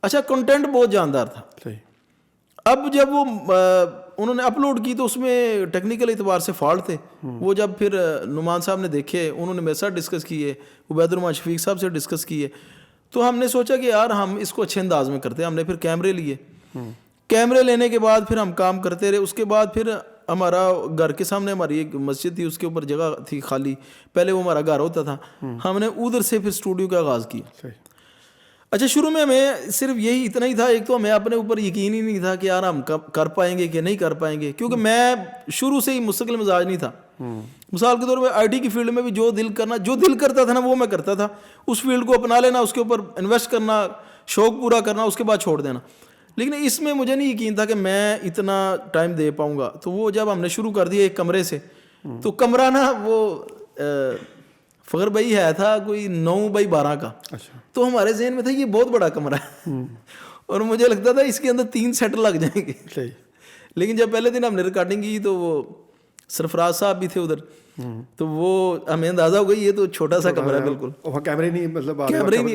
اچھا, کنٹینٹ بہت جاندار تھا. اب جب وہ انہوں نے اپلوڈ کی تو اس میں ٹیکنیکل اعتبار سے فالٹ تھے. وہ جب پھر نعمان صاحب نے دیکھے, انہوں نے میرے ساتھ ڈسکس کیے, عبید الرحمان شفیق صاحب سے ڈسکس کیے, تو ہم نے سوچا کہ یار ہم اس کو اچھے انداز میں کرتے ہیں. ہم نے پھر کیمرے لیے, کیمرے لینے کے بعد پھر ہم کام کرتے رہے. اس کے بعد پھر ہمارا گھر کے سامنے ہماری ایک مسجد تھی, اس کے اوپر جگہ تھی خالی, پہلے وہ ہمارا گھر ہوتا تھا. ہم نے ادھر سے پھر اسٹوڈیو کا آغاز کیا. اچھا, شروع میں ہمیں صرف یہی اتنا ہی تھا, ایک تو ہمیں اپنے اوپر یقین ہی نہیں تھا کہ یار ہم کر پائیں گے کہ نہیں کر پائیں گے, کیونکہ میں شروع سے ہی مستقل مزاج نہیں تھا. مثال کے طور پہ آئی ٹی کی فیلڈ میں بھی جو دل کرتا تھا نا وہ میں کرتا تھا. اس فیلڈ کو اپنا لینا, اس کے اوپر انویسٹ کرنا, شوق پورا کرنا, اس کے بعد چھوڑ دینا. لیکن اس میں مجھے نہیں یقین تھا کہ میں اتنا ٹائم دے پاؤں گا. تو وہ جب ہم نے شروع کر دیا ایک کمرے سے, تو کمرہ نا وہ فخر بھائی ہے تھا کوئی 9x12 کا. تو ہمارے ذہن میں تھا یہ بہت بڑا کمرہ ہے, اور مجھے لگتا تھا اس کے اندر 3 سیٹ لگ جائیں گے. لیکن جب پہلے دن ہم نے ریکارڈنگ کی تو وہ سرفراز صاحب بھی تھے ادھر, تو وہ ہمیں اندازہ ہو گئی یہ تو چھوٹا سا کمرہ ہے بالکل, کیمرے نہیں, مطلب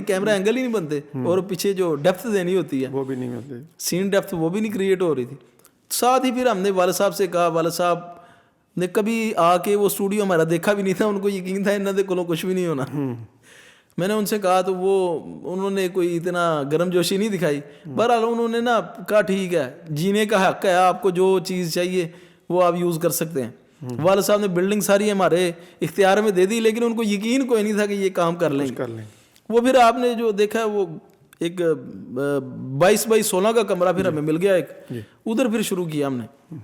کیمرہ اینگل ہی نہیں بنتے, اور پیچھے جو ڈیپتھ دینی ہوتی ہے وہ بھی نہیں ملتے, سین ڈیپتھ وہ بھی نہیں کریٹ ہو رہی تھی. ساتھ ہی پھر ہم نے والد صاحب سے کہا, والد صاحب نے کبھی آ کے وہ اسٹوڈیو ہمارا دیکھا بھی نہیں تھا, ان کو یقین تھا انہوں نے کچھ بھی نہیں ہونا. میں نے ان سے کہا تو وہ انہوں نے کوئی اتنا گرم جوشی نہیں دکھائی. بہرحال انہوں نے نا کہا ٹھیک ہے, جینے کا حق ہے, آپ کو جو چیز چاہیے وہ آپ یوز کر سکتے ہیں. والد صاحب نے بلڈنگ ساری ہمارے اختیار میں دے دی, لیکن ان کو یقین کوئی نہیں تھا کہ یہ کام کر لیں گے. وہ پھر آپ نے جو دیکھا وہ ایک 22x16 کا کمرہ پھر ہمیں مل گیا ایک, ادھر پھر شروع کیا ہم نے.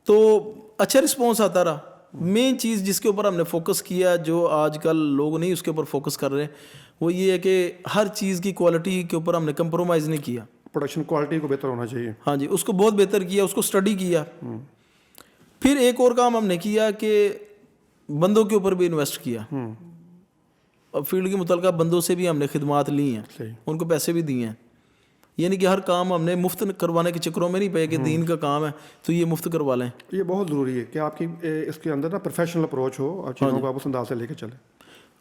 تو اچھا رسپانس آتا رہا. مین چیز جس کے اوپر ہم نے فوکس کیا, جو آج کل لوگ نہیں اس کے اوپر فوکس کر رہے, وہ یہ ہے کہ ہر چیز کی کوالٹی کے اوپر ہم نے کمپرومائز نہیں کیا. پروڈکشن کوالٹی کو بہتر ہونا چاہیے. ہاں جی, اس کو بہت بہتر کیا, اس کو اسٹڈی کیا. پھر ایک اور کام ہم نے کیا کہ بندوں کے اوپر بھی انویسٹ کیا. فیلڈ کے متعلقہ بندوں سے بھی ہم نے خدمات لی ہیں, ان کو پیسے بھی دیے ہیں. یعنی کہ ہر کام ہم نے مفت کروانے کے چکروں میں نہیں پے کہ دین کا کام ہے تو یہ مفت کروا لیں. یہ بہت ضروری ہے کہ آپ کی اس کے اندر نا پروفیشنل اپروچ ہو اور چیزوں کو آپ اس انداز سے لے کے چلیں.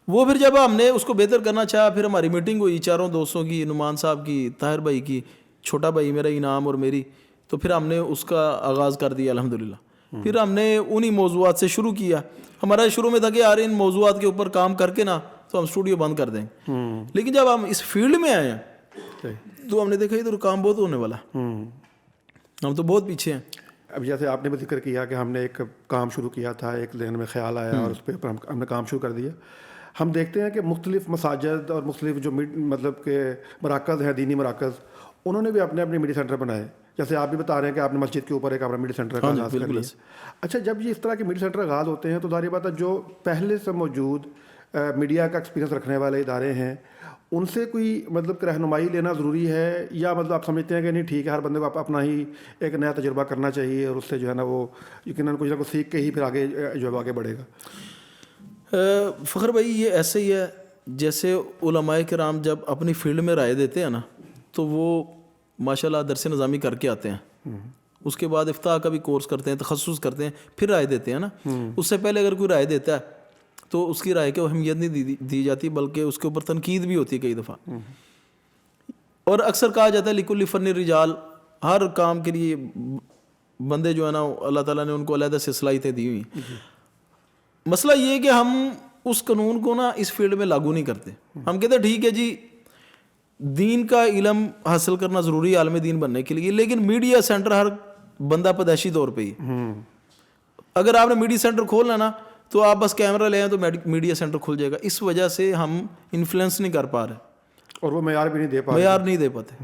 وہ پھر جب ہم نے اس کو بہتر کرنا چاہا, پھر ہماری میٹنگ ہوئی چاروں دوستوں کی, نعمان صاحب کی, طاہر بھائی کی, چھوٹا بھائی میرا انعام اور میری. تو پھر ہم نے اس کا آغاز کر دیا الحمدللہ. پھر ہم نے انہی موضوعات سے شروع کیا. ہمارا شروع میں تھا کہ یار ان موضوعات کے اوپر کام کر کے نا تو ہم اسٹوڈیو بند کر دیں. لیکن جب ہم اس فیلڈ میں آئے ہیں تو ہم نے دیکھا ادھر کام بہت ہونے والا, ہم تو بہت پیچھے ہیں. اب جیسے آپ نے بھی ذکر کیا کہ ہم نے ایک کام شروع کیا تھا, ایک ذہن میں خیال آیا اور اس پہ ہم نے کام شروع کر دیا. ہم دیکھتے ہیں کہ مختلف مساجد اور مختلف جو مطلب کہ مراکز ہیں, دینی مراکز, انہوں نے بھی اپنے اپنے میڈیا سینٹر بنائے. جیسے آپ بھی بتا رہے ہیں کہ آپ نے مسجد کے اوپر ایک اپنا میڈیا سینٹر کا آغاز کر لیا. اچھا, جب یہ اس طرح کے میڈیا سینٹر آغاز ہوتے ہیں تو ظاہر بات ہے جو پہلے سے موجود میڈیا کا ایکسپیرینس رکھنے والے ادارے ہیں ان سے کوئی مطلب کہ رہنمائی لینا ضروری ہے, یا مطلب آپ سمجھتے ہیں کہ نہیں ٹھیک ہے ہر بندے کو اپنا ہی ایک نیا تجربہ کرنا چاہیے اور اس سے جو ہے نا وہ یقیناً کچھ نہ کچھ سیکھ کے ہی پھر آگے جو ہے آگے بڑھے گا؟ فخر بھائی, یہ ایسے ہی ہے جیسے علماء کرام جب اپنی فیلڈ میں رائے دیتے ہیں نا تو وہ ماشاء اللہ درس نظامی کر کے آتے ہیں, اس کے بعد افتاح کا بھی کورس کرتے ہیں, تخصص کرتے ہیں, پھر رائے دیتے ہیں نا. اس سے پہلے اگر کوئی رائے دیتا ہے تو اس کی رائے کو اہمیت نہیں دی جاتی, بلکہ اس کے اوپر تنقید بھی ہوتی ہے کئی دفعہ. اور اکثر کہا جاتا ہے لکل فن رجال, ہر کام کے لیے بندے جو ہے نا اللہ تعالیٰ نے ان کو علیحدہ سے صلاحیتیں دی ہوئی ہیں. مسئلہ یہ ہے کہ ہم اس قانون کو نا اس فیلڈ میں لاگو نہیں کرتے. ہم کہتے ہیں ٹھیک ہے جی دین کا علم حاصل کرنا ضروری ہے عالم دین بننے کے لیے, لیکن میڈیا سینٹر ہر بندہ پیدائشی طور پہ ہی, اگر آپ نے میڈیا سینٹر کھولنا نا تو آپ بس کیمرہ لے آئیں تو میڈیا سینٹر کھل جائے گا. اس وجہ سے ہم انفلوئنس نہیں کر پا رہے اور وہ معیار بھی نہیں دے پاتے.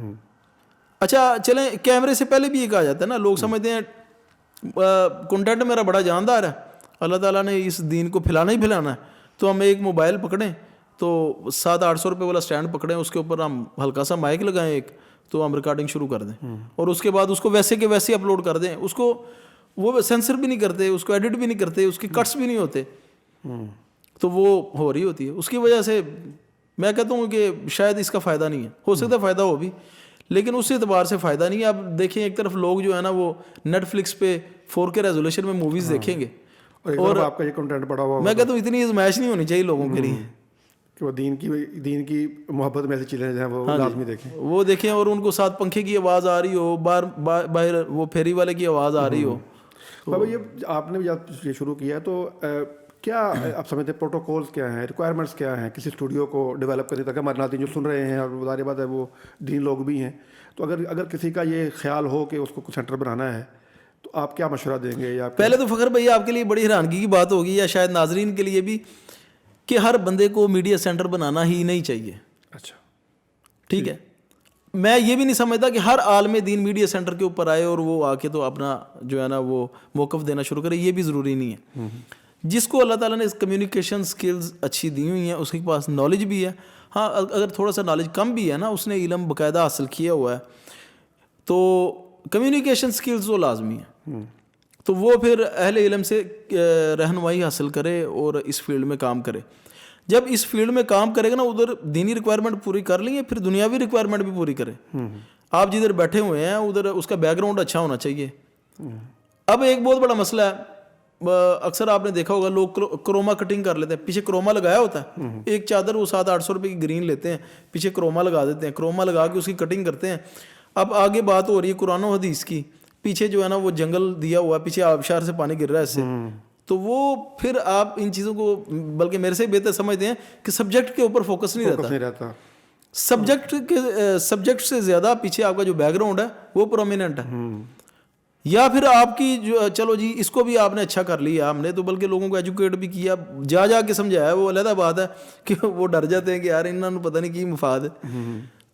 اچھا چلیں, کیمرے سے پہلے بھی یہ کہا جاتا ہے نا, لوگ سمجھتے ہیں کنٹینٹ میرا بڑا جاندار ہے, اللہ تعالیٰ نے اس دین کو پھیلانا ہی پھیلانا ہے, تو ہم ایک موبائل پکڑیں تو 700-800 روپے والا سٹینڈ پکڑیں, اس کے اوپر ہم ہلکا سا مائک لگائیں ایک, تو ہم ریکارڈنگ شروع کر دیں اور اس کے بعد اس کو ویسے کے ویسے اپلوڈ کر دیں. اس کو وہ سینسر بھی نہیں کرتے, اس کو ایڈٹ بھی نہیں کرتے, اس کے کٹس بھی نہیں ہوتے, تو وہ ہو رہی ہوتی ہے. اس کی وجہ سے میں کہتا ہوں کہ شاید اس کا فائدہ نہیں ہے, ہو سکتا ہے فائدہ ہو بھی, لیکن اس اعتبار سے فائدہ نہیں ہے. اب دیکھیں ایک طرف لوگ جو ہے نا وہ نیٹ فلکس پہ 4K ریزولیشن میں موویز دیکھیں گے, اور آپ کا یہ کنٹینٹ پڑا ہوا, میں کہتا ہوں اتنی ازمائش نہیں ہونی چاہیے لوگوں کے لیے کہ وہ دین کی محبت میں ایسی چیزیں ہیں وہ لازمی دیکھیں, وہ دیکھیں, اور ان کو ساتھ پنکھے کی آواز آ رہی ہو, باہر وہ پھیری والے کی آواز آ رہی ہو. بابا یہ آپ نے یہ شروع کیا تو کیا آپ سمجھتے ہیں پروٹوکولز کیا ہیں, ریکوائرمنٹس کیا ہیں کسی اسٹوڈیو کو ڈیولپ کرنے, تاکہ ہمارے ناظرین جو سن رہے ہیں اور ظاہر بات ہے وہ دین لوگ بھی ہیں, تو اگر کسی کا یہ خیال ہو کہ اس کو سینٹر بنانا ہے تو آپ کیا مشورہ دیں گے؟ یا پہلے تو فخر بھائی آپ کے لیے بڑی حیرانگی کی بات ہوگی, یا شاید ناظرین کے لیے بھی, کہ ہر بندے کو میڈیا سینٹر بنانا ہی نہیں چاہیے. اچھا ٹھیک ہے, میں یہ بھی نہیں سمجھتا کہ ہر عالم دین میڈیا سینٹر کے اوپر آئے اور وہ آ کے تو اپنا جو ہے نا وہ موقف دینا شروع کرے, یہ بھی ضروری نہیں ہے. جس کو اللہ تعالیٰ نے کمیونیکیشن سکلز اچھی دی ہوئی ہیں, اس کے پاس نالج بھی ہے, ہاں اگر تھوڑا سا نالج کم بھی ہے نا, اس نے علم باقاعدہ حاصل کیا ہوا ہے, تو کمیونیکیشن سکلز وہ لازمی ہیں, تو وہ پھر اہل علم سے رہنمائی حاصل کرے اور اس فیلڈ میں کام کرے. جب اس فیلڈ میں کام کرے گا نا, ادھر دینی ریکوائرمنٹ پوری کر لیں, پھر دنیاوی ریکوائرمنٹ بھی پوری کرے. آپ جدھر بیٹھے ہوئے ہیں ادھر اس کا بیک گراؤنڈ اچھا ہونا چاہیے. اب ایک بہت بڑا مسئلہ ہے, اکثر آپ نے دیکھا ہوگا لوگ کروما کٹنگ کر لیتے ہیں, پیچھے کروما لگایا ہوتا ہے, ایک چادر وہ 700-800 روپے کی گرین لیتے ہیں, پیچھے کروما لگا دیتے ہیں, کروما لگا کے اس کی کٹنگ کرتے ہیں. اب آگے بات ہو رہی ہے قرآن و حدیث کی, پیچھے جو ہے نا وہ جنگل دیا ہوا ہے, پیچھے آبشار سے پانی گر رہا ہے اس سے, تو وہ پھر آپ ان چیزوں کو بلکہ میرے سے بہتر سمجھتے ہیں کہ سبجیکٹ کے اوپر فوکس نہیں رہتا. سبجیکٹ سے زیادہ پیچھے آپ کا جو بیک گراؤنڈ ہے وہ پرومیننٹ ہے. یا پھر آپ کی جو چلو جی اس کو بھی آپ نے اچھا کر لیا, ہم نے تو بلکہ لوگوں کو ایجوکیٹ بھی کیا, جا کے سمجھایا, وہ علیحدہ بات ہے کہ وہ ڈر جاتے ہیں کہ یار انہوں نے پتہ نہیں کی مفاد ہے,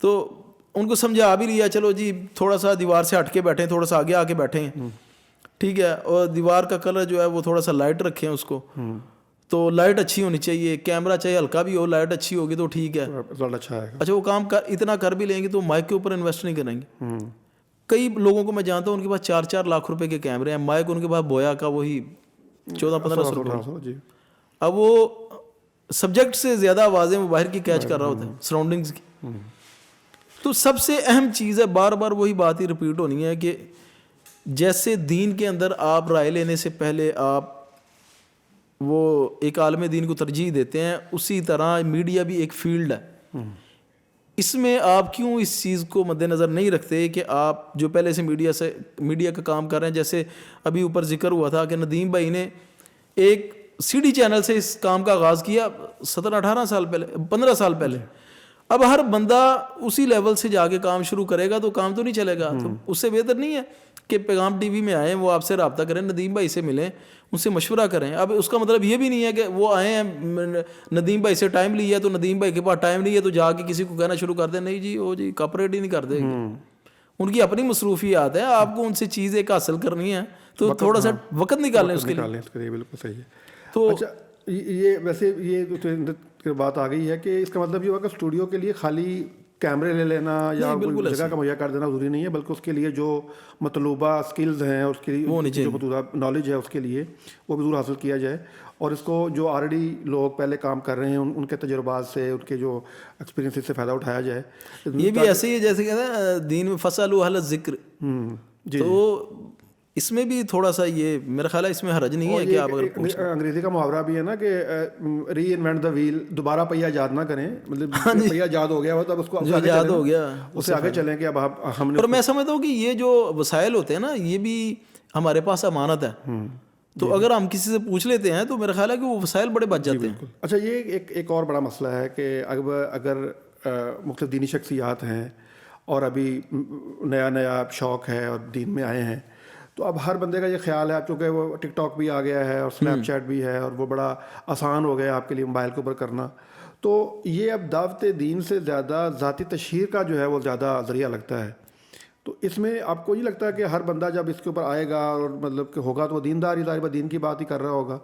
تو ان کو سمجھا بھی لیا, چلو جی تھوڑا سا دیوار سے ہٹ کے بیٹھیں, تھوڑا سا آگے آ کے بیٹھیں, ٹھیک ہے, اور دیوار کا کلر جو ہے وہ تھوڑا سا لائٹ رکھیں اس کو, تو لائٹ اچھی ہونی چاہیے, کیمرہ چاہے ہلکا بھی ہو, لائٹ اچھی ہوگی تو ٹھیک ہے, اچھا وہ کام اتنا کر بھی لیں گے تو مائک کے اوپر انویسٹ نہیں کریں گے. کئی لوگوں کو میں جانتا ہوں ان کے پاس 4-4 لاکھ روپے کے کیمرے ہیں, مائک ان کے پاس بویا کا وہی 14-15 روپے. اب وہ سبجیکٹ سے زیادہ آوازیں وہ باہر کی کیچ کر رہا ہوتا ہے, سراؤنڈنگز کی. تو سب سے اہم چیز ہے, بار بار وہی بات ہی ریپیٹ ہونی ہے کہ جیسے دین کے اندر آپ رائے لینے سے پہلے آپ وہ ایک عالم دین کو ترجیح دیتے ہیں, اسی طرح میڈیا بھی ایک فیلڈ ہے. اس میں آپ کیوں اس چیز کو مد نظر نہیں رکھتے کہ آپ جو پہلے سے میڈیا کا کام کر رہے ہیں, جیسے ابھی اوپر ذکر ہوا تھا کہ ندیم بھائی نے ایک CD چینل سے اس کام کا آغاز کیا 17-18 سال پہلے, 15 سال پہلے. اب ہر بندہ اسی لیول سے جا کے کام شروع کرے گا تو کام تو نہیں چلے گا. تو اس سے بہتر نہیں ہے کہ پیغام ٹی وی میں آئیں, وہ آپ سے رابطہ کریں, ندیم بھائی سے ملیں, ان سے مشورہ کریں. اب اس کا مطلب یہ بھی نہیں ہے کہ وہ آئے ہیں ندیم بھائی سے ٹائم لیا تو ندیم بھائی کے پاس ٹائم نہیں ہے تو جا کے کسی کو کہنا شروع کر دیں نہیں جی وہ جی کاپریٹ ہی نہیں کر دے. ان کی اپنی مصروفیات ہیں, آپ کو ان سے چیز ایک حاصل کرنی ہے تو تھوڑا سا وقت نکالیں اس کے لیے. بالکل صحیح ہے. تو اچھا یہ ویسے یہ بات آ گئی ہے کہ اس کا مطلب یہ ہوا کہ اسٹوڈیو کے لیے خالی کیمرے لے لینا یا جگہ کا مہیا کر دینا ضروری نہیں ہے, بلکہ اس کے لیے جو مطلوبہ اسکلز ہیں اس کے لیے جو مطلوبہ نالج ہے اس کے لیے وہ بھی ضرور حاصل کیا جائے. اور اس کو جو آلریڈی لوگ پہلے کام کر رہے ہیں ان کے تجربات سے, ان کے جو ایکسپیرینس سے فائدہ اٹھایا جائے. یہ بھی ایسے ہی ہے جیسے کہتے ہیں دین میں فصلوا اہل الذکر, تو اس میں بھی تھوڑا سا یہ میرا خیال ہے اس میں حرج نہیں ہے کہ آپ اگر انگریزی کا محاورہ بھی ہے نا کہ ری انوینٹ دا ویل, دوبارہ پہیہ ایجاد نہ کریں, مطلب پہیہ ایجاد ہو گیا ہو تو اب اس کو ایجاد ہو گیا اس سے آگے چلیں کہ اب ہم نے. اور میں سمجھتا ہوں کہ یہ جو وسائل ہوتے ہیں نا یہ بھی ہمارے پاس امانت ہے, تو اگر ہم کسی سے پوچھ لیتے ہیں تو میرا خیال ہے کہ وہ وسائل بڑے بچ جاتے ہیں. اچھا یہ ایک اور بڑا مسئلہ ہے کہ اگر مختلف دینی شخصیات ہیں اور ابھی نیا شوق ہے اور دین میں آئے ہیں, تو اب ہر بندے کا یہ خیال ہے, اب چونکہ وہ ٹک ٹاک بھی آ گیا ہے اور اسنیپ چیٹ بھی ہے اور وہ بڑا آسان ہو گیا آپ کے لیے موبائل کے اوپر کرنا, تو یہ اب دعوت دین سے زیادہ ذاتی تشہیر کا جو ہے وہ زیادہ ذریعہ لگتا ہے. تو اس میں آپ کو یہ لگتا ہے کہ ہر بندہ جب اس کے اوپر آئے گا اور مطلب کہ ہوگا تو وہ دیندار ہی دین کی بات ہی کر رہا ہوگا,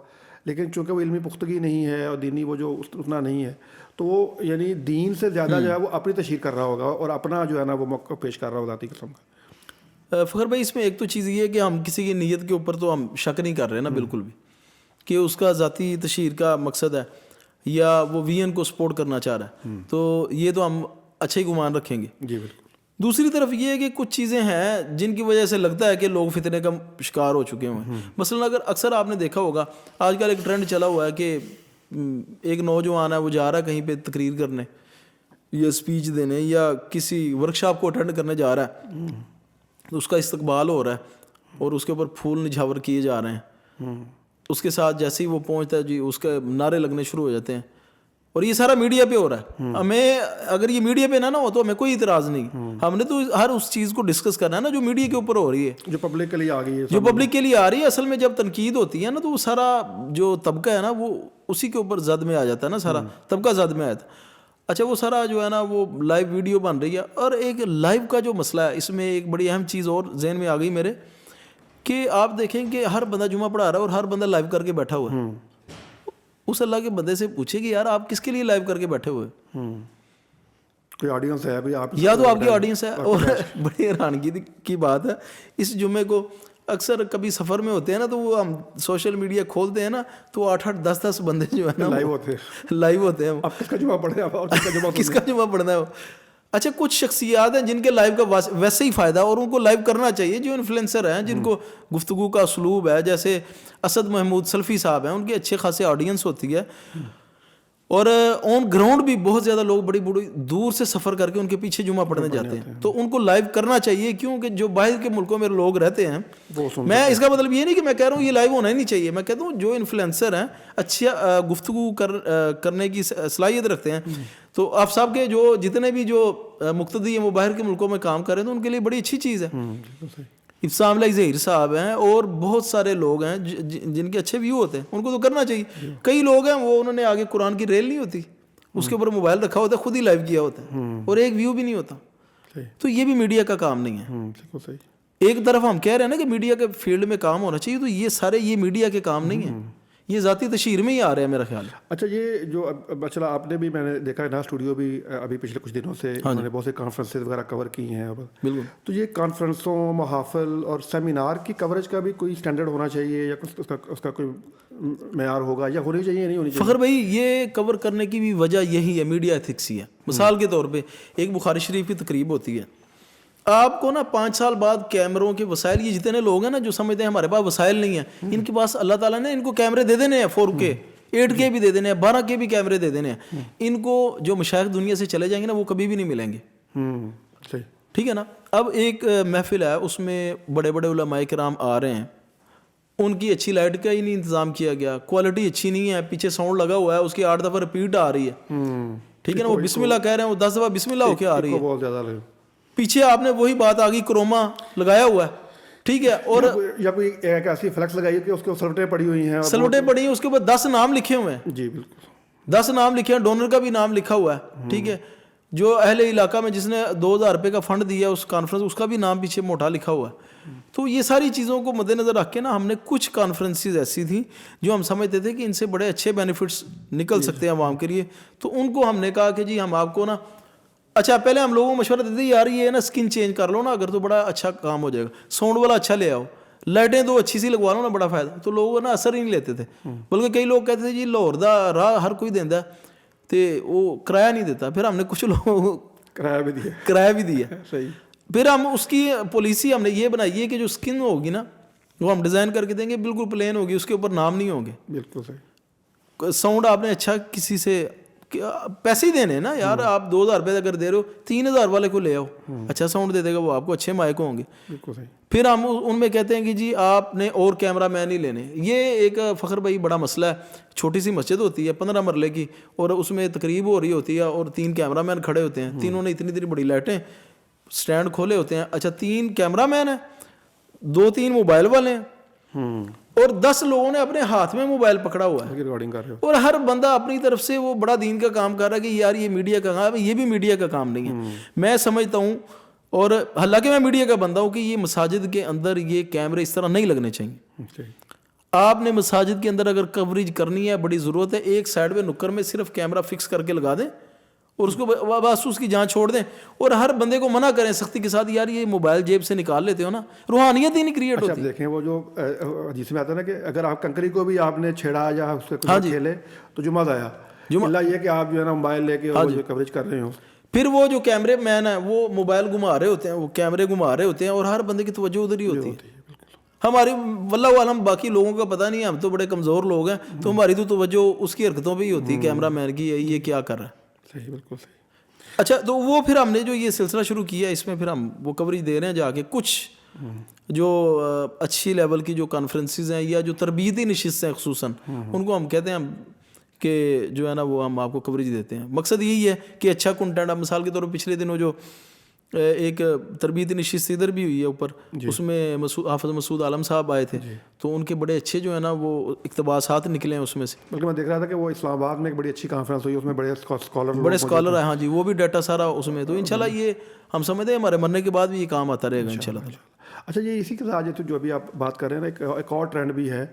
لیکن چونکہ وہ علمی پختگی نہیں ہے اور دینی وہ جو اتنا نہیں ہے, تو وہ یعنی دین سے زیادہ جو ہے وہ اپنی تشہیر کر رہا ہوگا اور اپنا جو ہے نا وہ موقع پیش کر رہا ہوگا ذاتی قسم کا. فخر بھائی اس میں ایک تو چیز یہ ہے کہ ہم کسی کی نیت کے اوپر تو ہم شک نہیں کر رہے نا بالکل بھی کہ اس کا ذاتی تشہیر کا مقصد ہے یا وہ وی این کو سپورٹ کرنا چاہ رہا ہے, تو یہ تو ہم اچھا ہی گمان رکھیں گے. جی بالکل. دوسری طرف یہ ہے کہ کچھ چیزیں ہیں جن کی وجہ سے لگتا ہے کہ لوگ فتنے کا شکار ہو چکے ہیں. مثلا اگر اکثر آپ نے دیکھا ہوگا آج کل ایک ٹرینڈ چلا ہوا ہے کہ ایک نوجوان ہے وہ جا رہا ہے کہیں پہ تقریر کرنے یا اسپیچ دینے یا کسی ورکشاپ کو اٹینڈ کرنے جا رہا ہے, تو اس کا استقبال ہو رہا ہے اور اس کے اوپر پھول نچھاور کیے جا رہے ہیں. اس کے ساتھ جیسے ہی وہ پہنچتا ہے جی اس کے نعرے لگنے شروع ہو جاتے ہیں, اور یہ سارا میڈیا پہ ہو رہا ہے. ہمیں اگر یہ میڈیا پہ نہ ہو تو ہمیں کوئی اعتراض نہیں, ہم نے تو ہر اس چیز کو ڈسکس کرنا ہے نا جو میڈیا کے اوپر ہو رہی ہے, جو پبلک کے لیے آ گئی ہے, جو پبلک کے لیے آ رہی ہے. اصل میں جب تنقید ہوتی ہے نا تو وہ سارا جو طبقہ ہے نا وہ اسی کے اوپر زد میں آ جاتا ہے نا, سارا طبقہ زد میں آیا تھا. اچھا وہ سارا جو ہے نا وہ لائیو ویڈیو بن رہی ہے, اور ایک لائیو کا جو مسئلہ ہے اس میں ایک بڑی اہم چیز اور ذہن میں آ گئی میرے کہ آپ دیکھیں کہ ہر بندہ جمعہ پڑھا رہا ہے اور ہر بندہ لائیو کر کے بیٹھا ہوا ہے. اس اللہ کے بندے سے پوچھے کہ یار آپ کس کے لیے لائیو کر کے بیٹھے ہوئے, کوئی آڈینس ہے ابھی آپ یا تو آپ کی آڈینس ہے. اور بڑی حیرانگی کی بات ہے اس جمعے کو اکثر کبھی سفر میں ہوتے ہیں نا تو وہ ہم سوشل میڈیا کھولتے ہیں نا تو 8-8 10-10 بندے جو ہے نا لائیو ہوتے ہیں. کس کا جمعہ پڑھنا ہے, کس کا جمعہ پڑھنا ہے. اچھا کچھ شخصیات ہیں جن کے لائیو کا ویسے ہی فائدہ اور ان کو لائیو کرنا چاہیے, جو انفلوئنسر ہیں جن کو گفتگو کا اسلوب ہے, جیسے اسد محمود سلفی صاحب ہیں, ان کی اچھے خاصے آڈینس ہوتی ہے, اور آن گراؤنڈ بھی بہت زیادہ لوگ بڑی بڑی دور سے سفر کر کے ان کے پیچھے جمعہ پڑھنے جاتے ہیں. تو ان کو لائیو کرنا چاہیے کیونکہ جو باہر کے ملکوں میں لوگ رہتے ہیں, میں اس کا مطلب یہ نہیں کہ میں کہہ رہا ہوں یہ لائیو ہونا ہی نہیں چاہیے, میں کہتا ہوں جو انفلوئنسر ہیں اچھا گفتگو کرنے کی صلاحیت رکھتے ہیں, تو آپ صاحب کے جو جتنے بھی جو مقتدی ہیں وہ باہر کے ملکوں میں کام کر رہے ہیں تو ان کے لیے بڑی اچھی چیز ہے. ابسام اللہ ظہیر صاحب ہیں اور بہت سارے لوگ ہیں جن کے اچھے ویو ہوتے ہیں, ان کو تو کرنا چاہیے. کئی لوگ ہیں وہ انہوں نے آگے قرآن کی ریل نہیں ہوتی اس کے اوپر موبائل رکھا ہوتا ہے, خود ہی لائیو کیا ہوتا ہے اور ایک ویو بھی نہیں ہوتا. تو یہ بھی میڈیا کا کام نہیں ہے. ایک طرف ہم کہہ رہے ہیں نا کہ میڈیا کے فیلڈ میں کام ہونا چاہیے, تو یہ سارے یہ میڈیا کے کام نہیں ہیں, یہ ذاتی تشہیر میں ہی آ رہے ہیں میرا خیال ہے. اچھا یہ جو چلا آپ نے بھی میں نے دیکھا ہے نا اسٹوڈیو بھی ابھی پچھلے کچھ دنوں سے میں نے بہت سے کانفرنسز وغیرہ کور کی ہیں. بالکل. تو یہ کانفرنسوں, محافل اور سیمینار کی کوریج کا بھی کوئی اسٹینڈرڈ ہونا چاہیے یا اس کا کوئی معیار ہوگا یا ہونی چاہیے یا نہیں ہونی چاہیے؟ فخر بھائی یہ کور کرنے کی بھی وجہ یہی ہے, میڈیا ایتھکس ہی ہے. مثال کے طور پہ ایک بخاری شریف کی تقریب ہوتی ہے, آپ کو نا 5 سال بعد کیمروں کے وسائل, یہ جتنے لوگ ہیں نا جو سمجھتے ہیں ہمارے پاس وسائل نہیں ہیں, ان کے پاس اللہ تعالیٰ نے ان کو کیمرے دے دینے ہیں, 4K 8K بھی دے دینے ہیں, 12K بھی کیمرے دے دینے ہیں. ان کو جو مشائخ دنیا سے چلے جائیں گے نا وہ کبھی بھی نہیں ملیں گے. ٹھیک ہے نا. اب ایک محفل ہے اس میں بڑے بڑے علماء کرام آ رہے ہیں, ان کی اچھی لائٹ کا ہی نہیں انتظام کیا گیا, کوالٹی اچھی نہیں ہے, پیچھے ساؤنڈ لگا ہوا ہے, اس کی 8 دفعہ ریپیٹ آ رہی ہے. ٹھیک ہے نا, وہ بسم اللہ کہہ رہے ہیں, وہ 10 دفعہ بسم اللہ ہو کے آ رہی ہے. پیچھے آپ نے وہی بات آ گئی, کروما لگایا ہوا ہے, ٹھیک ہے. اور یا کوئی ایک ایسی فلیکس لگائی کہ اس کے سلوٹیں پڑی ہوئی ہیں, سلوٹیں پڑی ہیں, اس کے اوپر 10 نام لکھے ہوئے ہیں. جی بالکل 10 نام لکھے ہیں, ڈونر کا بھی نام لکھا ہوا ہے. ٹھیک ہے, جو اہل علاقہ میں جس نے 2000 روپے کا فنڈ دیا اس کانفرنس, اس کا بھی نام پیچھے موٹا لکھا ہوا ہے. تو یہ ساری چیزوں کو مد نظر رکھ کے نا ہم نے کچھ کانفرنسز ایسی تھیں جو ہم سمجھتے تھے کہ ان سے بڑے اچھے بینیفٹس نکل سکتے ہیں عوام کے لیے. تو ان کو ہم نے کہا کہ جی ہم آپ کو نا, اچھا پہلے ہم لوگوں کو مشورہ دیتے یار یہ نا اسکن چینج کر لو نا اگر تو بڑا اچھا کام ہو جائے گا, ساؤنڈ والا اچھا لے آؤ, لائٹیں تو اچھی سی لگوا لو نا, بڑا فائدہ. تو لوگ نا اثر ہی نہیں لیتے تھے, بلکہ کئی لوگ کہتے تھے جی لاہور دا راہ ہر کوئی دیندا ہے تے وہ کرایہ نہیں دیتا. پھر ہم نے کچھ لوگوں کرایہ بھی دیا. صحیح. پھر ہم اس کی پالیسی ہم نے یہ بنائی ہے کہ جو اسکن ہوگی نا وہ ہم ڈیزائن کر کے دیں گے, بالکل پلین ہوگی, اس کے اوپر نام نہیں ہوں گے. بالکل صحیح. ساؤنڈ آپ نے اچھا کسی سے پیسے ہی دینے نا یار, آپ 2000 روپے اگر دے رہے ہو 3000 والے کو لے آؤ, اچھا ساؤنڈ دے دے گا وہ, آپ کو اچھے مائک ہوں گے. بالکل صحیح. پھر ہم ان میں کہتے ہیں کہ جی آپ نے اور کیمرہ مین ہی لینے. یہ ایک فخر بھائی بڑا مسئلہ ہے, چھوٹی سی مسجد ہوتی ہے 15 مرلے کی, اور اس میں تقریب ہو رہی ہوتی ہے اور 3 کیمرہ مین کھڑے ہوتے ہیں, تینوں نے اتنی بڑی لائٹیں, سٹینڈ کھولے ہوتے ہیں. اچھا 3 کیمرہ مین ہیں, 2-3 موبائل والے ہیں, اور 10 لوگوں نے اپنے ہاتھ میں موبائل پکڑا ہوا ہے ریکارڈنگ کر رہے ہو, اور ہر بندہ اپنی طرف سے وہ بڑا دین کا کام کر رہا ہے کہ یار یہ میڈیا کا کام ہے. یہ بھی میڈیا کا کام نہیں ہے, میں سمجھتا ہوں. اور حالانکہ میں میڈیا کا بندہ ہوں کہ یہ مساجد کے اندر یہ کیمرے اس طرح نہیں لگنے چاہیے. آپ نے مساجد کے اندر اگر کوریج کرنی ہے, بڑی ضرورت ہے, ایک سائڈ پہ نکر میں صرف کیمرہ فکس کر کے لگا دیں اور اس کو بس اس کی جان چھوڑ دیں, اور ہر بندے کو منع کریں سختی کے ساتھ, یار یہ موبائل جیب سے نکال لیتے ہو نا, روحانیت ہی نہیں کریٹ ہوتی. آپ دیکھیں وہ جو جس میں آتا ہے نا کہ اگر آپ کنکری کو بھی آپ نے چھیڑا یا اس سے کچھ کھیلے تو جمعہ آیا, جمعہ یہ کہ آپ جو ہے نا موبائل لے کے کوریج کر رہے ہو. پھر وہ جو کیمرے مین ہیں وہ موبائل گھما رہے ہوتے ہیں, وہ کیمرے گھما رہے ہوتے ہیں, اور ہر بندے کی توجہ ادھر ہی ہوتی ہے. ہماری واللہ عالم باقی لوگوں کا پتہ نہیں ہے, ہم تو بڑے کمزور لوگ ہیں, تو ہماری تو توجہ اس کی حرکتوں پہ ہی ہوتی ہے, کیمرہ مین کی یہ کیا کر رہا ہے. صحیح, بالکل صحیح. اچھا تو وہ پھر ہم نے جو یہ سلسلہ شروع کیا اس میں پھر ہم وہ کوریج دے رہے ہیں جا کے. کچھ جو اچھی لیول کی جو کانفرنسز ہیں یا جو تربیتی نشست ہیں خصوصاً, ان کو ہم کہتے ہیں کہ جو ہے نا وہ ہم آپ کو کوریج دیتے ہیں. مقصد یہی ہے کہ اچھا کنٹینٹ. اب مثال کے طور پر پچھلے دنوں جو ایک تربیتی نشست ادھر بھی ہوئی ہے اوپر, اس میں حافظ مسعود عالم صاحب آئے تھے, تو ان کے بڑے اچھے جو ہے نا وہ اقتباسات نکلے ہیں اس میں سے. بلکہ میں دیکھ رہا تھا کہ وہ اسلام آباد میں ایک بڑی اچھی کانفرنس ہوئی, اس میں بڑے اسکالر ہیں. ہاں جی, وہ بھی ڈیٹا سارا اس میں. تو انشاءاللہ یہ ہم سمجھتے ہیں ہمارے مرنے کے بعد بھی یہ کام آتا رہے گا انشاءاللہ. اچھا یہ اسی کے ساتھ جو ابھی آپ بات کر رہے ہیں نا, ایک اور ٹرینڈ بھی ہے,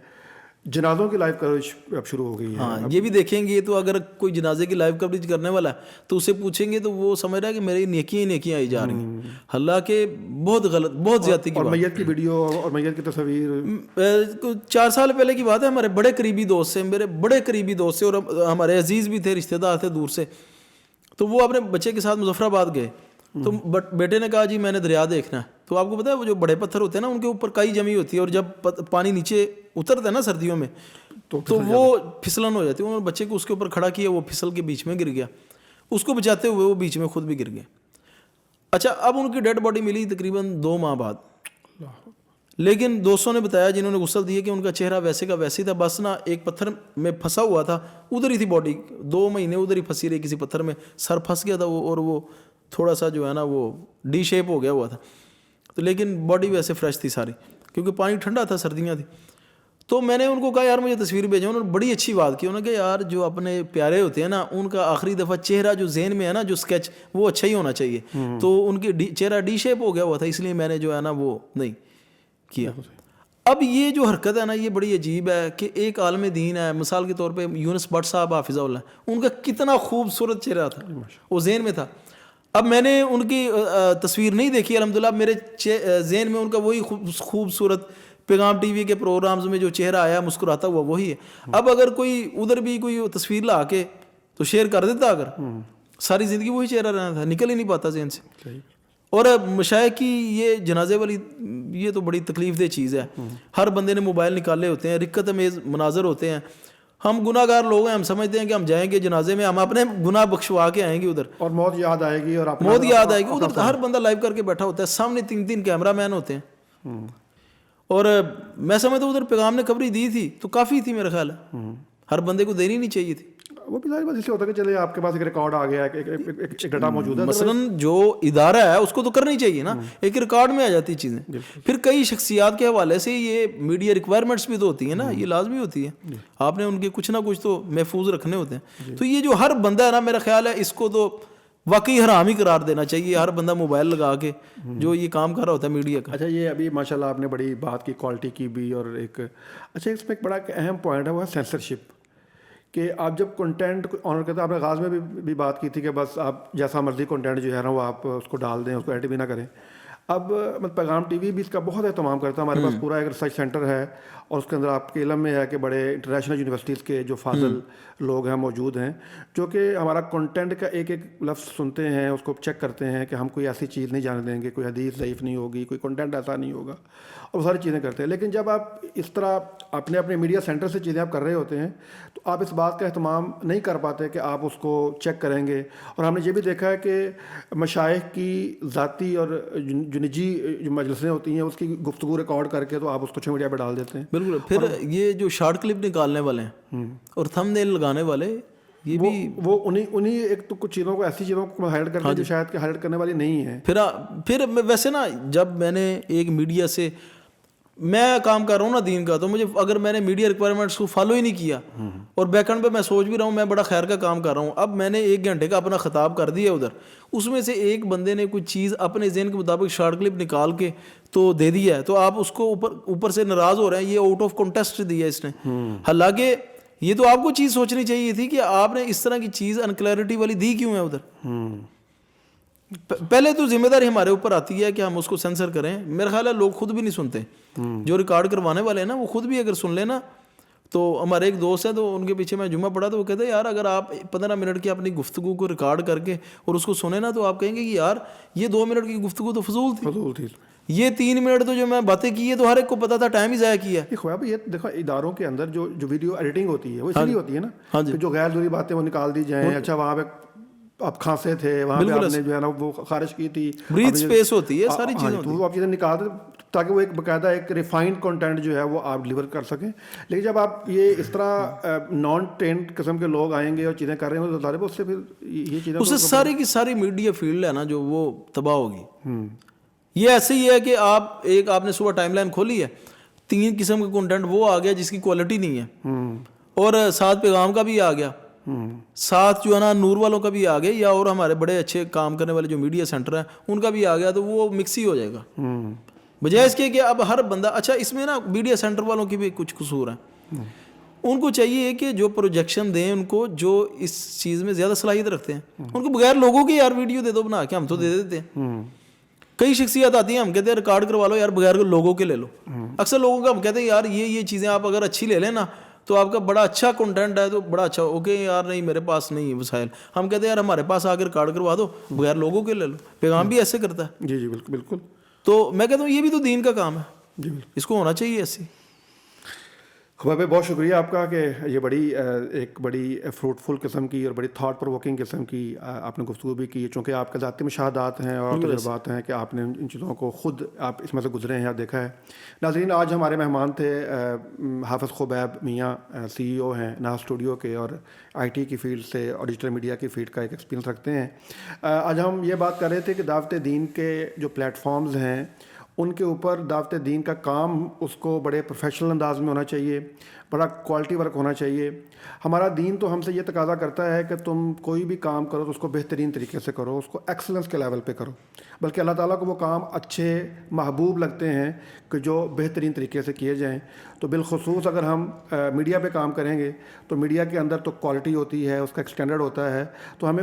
جنازوں کی لائیو کوریج اب شروع ہو گئی ہے. ہاں یہ بھی دیکھیں گے. تو اگر کوئی جنازے کی لائیو کوریج کرنے والا ہے تو اسے پوچھیں گے تو وہ سمجھ رہا ہے کہ میری نیکیاں ہی نیکیاں آئی جا رہی ہیں, حالانکہ بہت غلط, بہت زیادتی کی بات. اور میت کی ویڈیو اور میت کی تصویر 4 سال پہلے کی بات ہے, ہمارے بڑے قریبی دوست سے, میرے بڑے قریبی دوست سے, اور ہمارے عزیز بھی تھے, رشتہ دار تھے دور سے. تو وہ اپنے بچے کے ساتھ مظفر آباد گئے, تو بیٹے نے کہا جی میں نے دریا دیکھنا ہے. تو آپ کو پتا ہے وہ جو بڑے پتھر ہوتے ہیں نا ان کے اوپر کائی جمی ہوتی ہے, اور جب پانی نیچے اترتا ہے نا سردیوں میں تو وہ پھسلن ہو جاتی ہے. انہوں نے بچے کو اس کے اوپر کھڑا کیا, وہ پھسل کے بیچ میں گر گیا. اس کو بچاتے ہوئے وہ بیچ میں خود بھی گر گیا. اچھا اب ان کی ڈیڈ باڈی ملی تقریباً 2 ماہ بعد, لیکن دوستوں نے بتایا جنہوں نے غسل دیے کہ ان کا چہرہ ویسے کا ویسے تھا, بس نا ایک پتھر میں پھنسا ہوا تھا, ادھر ہی تھی باڈی, 2 مہینے ادھر ہی پھنسی رہی کسی پتھر میں, سر پھنس گیا تھا وہ, اور وہ تھوڑا سا جو ہے نا وہ ڈی شیپ ہو گیا ہوا تھا. تو لیکن باڈی ویسے فریش تھی ساری, کیونکہ پانی ٹھنڈا تھا, سردیاں تھیں. تو میں نے ان کو کہا یار مجھے تصویر بھیجو. انہوں نے بڑی اچھی بات کی, انہوں نے کہا یار جو اپنے پیارے ہوتے ہیں نا ان کا آخری دفعہ چہرہ جو ذہن میں ہے نا جو اسکیچ وہ اچھا ہی ہونا چاہیے. تو ان کی چہرہ ڈی شیپ ہو گیا ہوا تھا, اس لیے میں نے جو ہے نا وہ نہیں کیا. اب یہ جو حرکت ہے نا یہ بڑی عجیب ہے کہ ایک عالم دین ہے, مثال کے طور پہ یونس بٹ صاحب حافظہ اللہ, ان کا کتنا خوبصورت چہرہ تھا, وہ ذہن میں تھا. اب میں نے ان کی تصویر نہیں دیکھی الحمدللہ, میرے ذہن میں ان کا وہی خوبصورت پیغام ٹی وی کے پروگرامز میں جو چہرہ آیا مسکراتا ہوا وہی ہے. اب اگر کوئی ادھر بھی کوئی تصویر لا کے تو شیئر کر دیتا, اگر ساری زندگی وہی چہرہ رہنا تھا, نکل ہی نہیں پاتا ذہن سے. اور مشائخ کی یہ جنازے والی یہ تو بڑی تکلیف دہ چیز ہے. ہر بندے نے موبائل نکالے ہوتے ہیں, رقت امیز مناظر ہوتے ہیں. ہم گناہ گار لوگ ہیں, ہم سمجھتے ہیں کہ ہم جائیں گے جنازے میں, ہم اپنے گناہ بخشوا کے آئیں گے ادھر, اور موت یاد آئے گی, اور موت یاد آئے گی. ادھر ہر بندہ لائیو کر کے بیٹھا ہوتا ہے, سامنے 3 کیمرہ مین ہوتے ہیں. اور میں سمجھتا ہوں ادھر پیغام نے خبری دی تھی تو کافی تھی میرا خیال ہے, ہر بندے کو دینی نہیں چاہیے تھی. وہ بھی ظاہر بات اس لیے ہوتا ہے کہ چلے آپ کے پاس ایک ریکارڈ آ گیا ہے, ایک ڈیٹا موجود ہے. مثلاً جو ادارہ ہے اس کو تو کرنی چاہیے نا, ایک ریکارڈ میں آ جاتی چیزیں. پھر کئی شخصیات کے حوالے سے یہ میڈیا ریکوائرمنٹس بھی تو ہوتی ہیں نا, یہ لازمی ہوتی ہے, آپ نے ان کے کچھ نہ کچھ تو محفوظ رکھنے ہوتے ہیں. تو یہ جو ہر بندہ ہے نا, میرا خیال ہے اس کو تو واقعی حرام ہی قرار دینا چاہیے, ہر بندہ موبائل لگا کے جو یہ کام کر رہا ہوتا ہے میڈیا کا. اچھا, یہ ابھی ماشاء اللہ آپ نے بڑی بات کی کوالٹی کی بھی, اور ایک اچھا اس میں ایک بڑا اہم پوائنٹ ہے وہ ہے سینسرشپ, کہ آپ جب کنٹینٹ کو آنر کرتے ہیں, آپ نے آغاز میں بھی بات کی تھی کہ بس آپ جیسا مرضی کنٹینٹ جو ہے نا وہ آپ اس کو ڈال دیں, اس کو ایڈٹ بھی نہ کریں. اب پیغام ٹی وی بھی اس کا بہت اہتمام کرتا ہے, ہمارے پاس پورا ایک ریسرچ سینٹر ہے, اور اس کے اندر آپ کے علم میں ہے کہ بڑے انٹرنیشنل یونیورسٹیز کے جو فاضل لوگ ہیں موجود ہیں, جو کہ ہمارا کنٹینٹ کا ایک ایک لفظ سنتے ہیں, اس کو چیک کرتے ہیں کہ ہم کوئی ایسی چیز نہیں جانے دیں گے, کوئی حدیث ضعیف نہیں ہوگی, کوئی کنٹینٹ ایسا نہیں ہوگا, اور وہ ساری چیزیں کرتے ہیں. لیکن جب آپ اس طرح اپنے میڈیا سینٹر سے چیزیں آپ کر رہے ہوتے ہیں تو آپ اس بات کا اہتمام نہیں کر پاتے کہ آپ اس کو چیک کریں گے. اور ہم نے یہ بھی دیکھا ہے کہ مشائخ کی ذاتی اور جو نجی جو مجلسیں ہوتی ہیں اس کی گفتگو ریکارڈ کر کے تو آپ اس کو سوشل میڈیا پہ ڈال دیتے ہیں. بالکل. پھر یہ جو شارٹ کلپ نکالنے والے ہیں اور تھم نیل لگانے والے, یہ بھی وہ انہیں ایک تو کچھ چیزوں کو, ایسی چیزوں کو ہائلائٹ کرتے ہیں جو شاید کہ ہائلائٹ کرنے والی نہیں ہے. پھر ویسے نا, جب میں نے ایک میڈیا سے میں کام کر رہا ہوں نا دین کا, تو مجھے اگر میں نے میڈیا ریکوائرمنٹس کو فالو ہی نہیں کیا اور بیک اینڈ پہ میں سوچ بھی رہا ہوں میں بڑا خیر کا کام کر رہا ہوں, اب میں نے 1 گھنٹے کا اپنا خطاب کر دیا ادھر, اس میں سے ایک بندے نے کوئی چیز اپنے ذہن کے مطابق شارٹ کلپ نکال کے تو دے دیا ہے, تو آپ اس کو اوپر سے ناراض ہو رہے ہیں, یہ آؤٹ آف کانٹیکسٹ دیا اس نے. حالانکہ یہ تو آپ کو چیز سوچنی چاہیے تھی کہ آپ نے اس طرح کی چیز انکلیئرٹی والی دی کیوں ہے ادھر. پہلے تو ذمہ داری ہمارے اوپر آتی ہے کہ ہم اس کو سینسر کریں. میرا خیال ہے لوگ خود بھی نہیں سنتے, جو ریکارڈ کروانے والے ہیں نا وہ خود بھی اگر سن لیں نا. تو ہمارے ایک دوست ہیں, تو ان کے پیچھے میں جمعہ پڑھا, تو وہ کہتے ہیں یار اگر آپ 15 منٹ کی اپنی گفتگو کو ریکارڈ کر کے اور اس کو سنیں نا, تو آپ کہیں گے کہ یار یہ 2 منٹ کی گفتگو تو فضول تھی, یہ 3 منٹ تو جو میں باتیں کی ہے تو ہر ایک کو پتا تھا, ٹائم ہی ضائع کیا. یہ دیکھو اداروں کے اندر جو ویڈیو ایڈیٹنگ ہوتی ہے وہ اس لیے ہوتی ہے نا کہ جو غیر ضروری باتیں وہ نکال دی جائیں. اچھا وہاں پہ آپ کھانسے تھے, وہاں پہ آپ نے جو ہے نا وہ خارج کی تھی, بریتھ اسپیس ہوتی ہے, ساری چیزیں ہوتی ہیں, تو آپ چیزیں نکال دیں تاکہ وہ ایک باقاعدہ ایک ریفائنڈ کنٹینٹ جو ہے وہ آپ ڈلیور کر سکیں. لیکن جب آپ یہ اس طرح نان ٹرینڈ قسم کے لوگ آئیں گے اور چیزیں کر رہے ہیں تو ظاہر ہے اس سے پھر یہ چیزیں, اس سے ساری کی ساری میڈیا فیلڈ ہے نا جو وہ تباہ ہوگی. یہ ایسے ہی ہے کہ آپ نے صبح ٹائم لائن کھولی ہے, 3 قسم کا کنٹینٹ وہ آ گیا جس کی کوالٹی نہیں ہے, اور ساتھ پیغام کا بھی آ گیا, ساتھ جو ہے نا نور والوں کا بھی آ گیا, یا اور ہمارے بڑے اچھے کام کرنے والے جو میڈیا سینٹر ہیں ان کا بھی آ گیا, تو وہ مکس ہی ہو جائے گا. بجائے اس کے کہ اب ہر بندہ, اچھا اس میں نا میڈیا سینٹر والوں کی بھی کچھ قصور ہیں, ان کو چاہیے کہ جو پروجیکشن دیں ان کو جو اس چیز میں زیادہ صلاحیت رکھتے ہیں, ان کو بغیر لوگوں کی یار ویڈیو دے دو بنا کے, ہم تو دے دیتے ہیں. کئی شخصیات آتی ہیں, ہم کہتے ہیں ریکارڈ کروا لو یار, بغیر لوگوں کے لے لو. اکثر لوگوں کا ہم کہتے ہیں یار یہ چیزیں آپ اگر اچھی لے لیں نا تو آپ کا بڑا اچھا کنٹینٹ ہے تو بڑا اچھا, اوکے یار نہیں میرے پاس نہیں ہے وسائل, ہم کہتے ہیں یار ہمارے پاس آ کے ریکارڈ کروا دو, بغیر لوگوں کے لے لو. پیغام بھی ایسے کرتا ہے. جی بالکل بالکل. تو میں کہتا ہوں یہ بھی تو دین کا کام ہے, جی اس کو ہونا چاہیے ایسی. خباب بہت شکریہ آپ کا کہ یہ ایک بڑی فروٹفل قسم کی اور بڑی تھاٹ پرووکنگ قسم کی آپ نے گفتگو بھی کی, چونکہ آپ کے ذاتی مشاہدات ہیں اور تجربات ہیں کہ آپ نے ان چیزوں کو خود آپ اس میں سے گزرے ہیں یا دیکھا ہے. ناظرین, آج ہمارے مہمان تھے حافظ خبیب میاں, CEO ہیں ناز اسٹوڈیو کے, اور IT کی فیلڈ سے اور ڈیجیٹل میڈیا کی فیلڈ کا ایک ایکسپیرینس رکھتے ہیں. آج ہم یہ بات کر رہے تھے کہ دعوت دین کے جو پلیٹ فارمز ہیں ان کے اوپر دعوت دین کا کام اس کو بڑے پروفیشنل انداز میں ہونا چاہیے, بڑا کوالٹی ورک ہونا چاہیے. ہمارا دین تو ہم سے یہ تقاضا کرتا ہے کہ تم کوئی بھی کام کرو تو اس کو بہترین طریقے سے کرو, اس کو ایکسلنس کے لیول پہ کرو, بلکہ اللہ تعالیٰ کو وہ کام اچھے محبوب لگتے ہیں کہ جو بہترین طریقے سے کیے جائیں. تو بالخصوص اگر ہم میڈیا پہ کام کریں گے تو میڈیا کے اندر تو کوالٹی ہوتی ہے, اس کا ایک اسٹینڈرڈ ہوتا ہے, تو ہمیں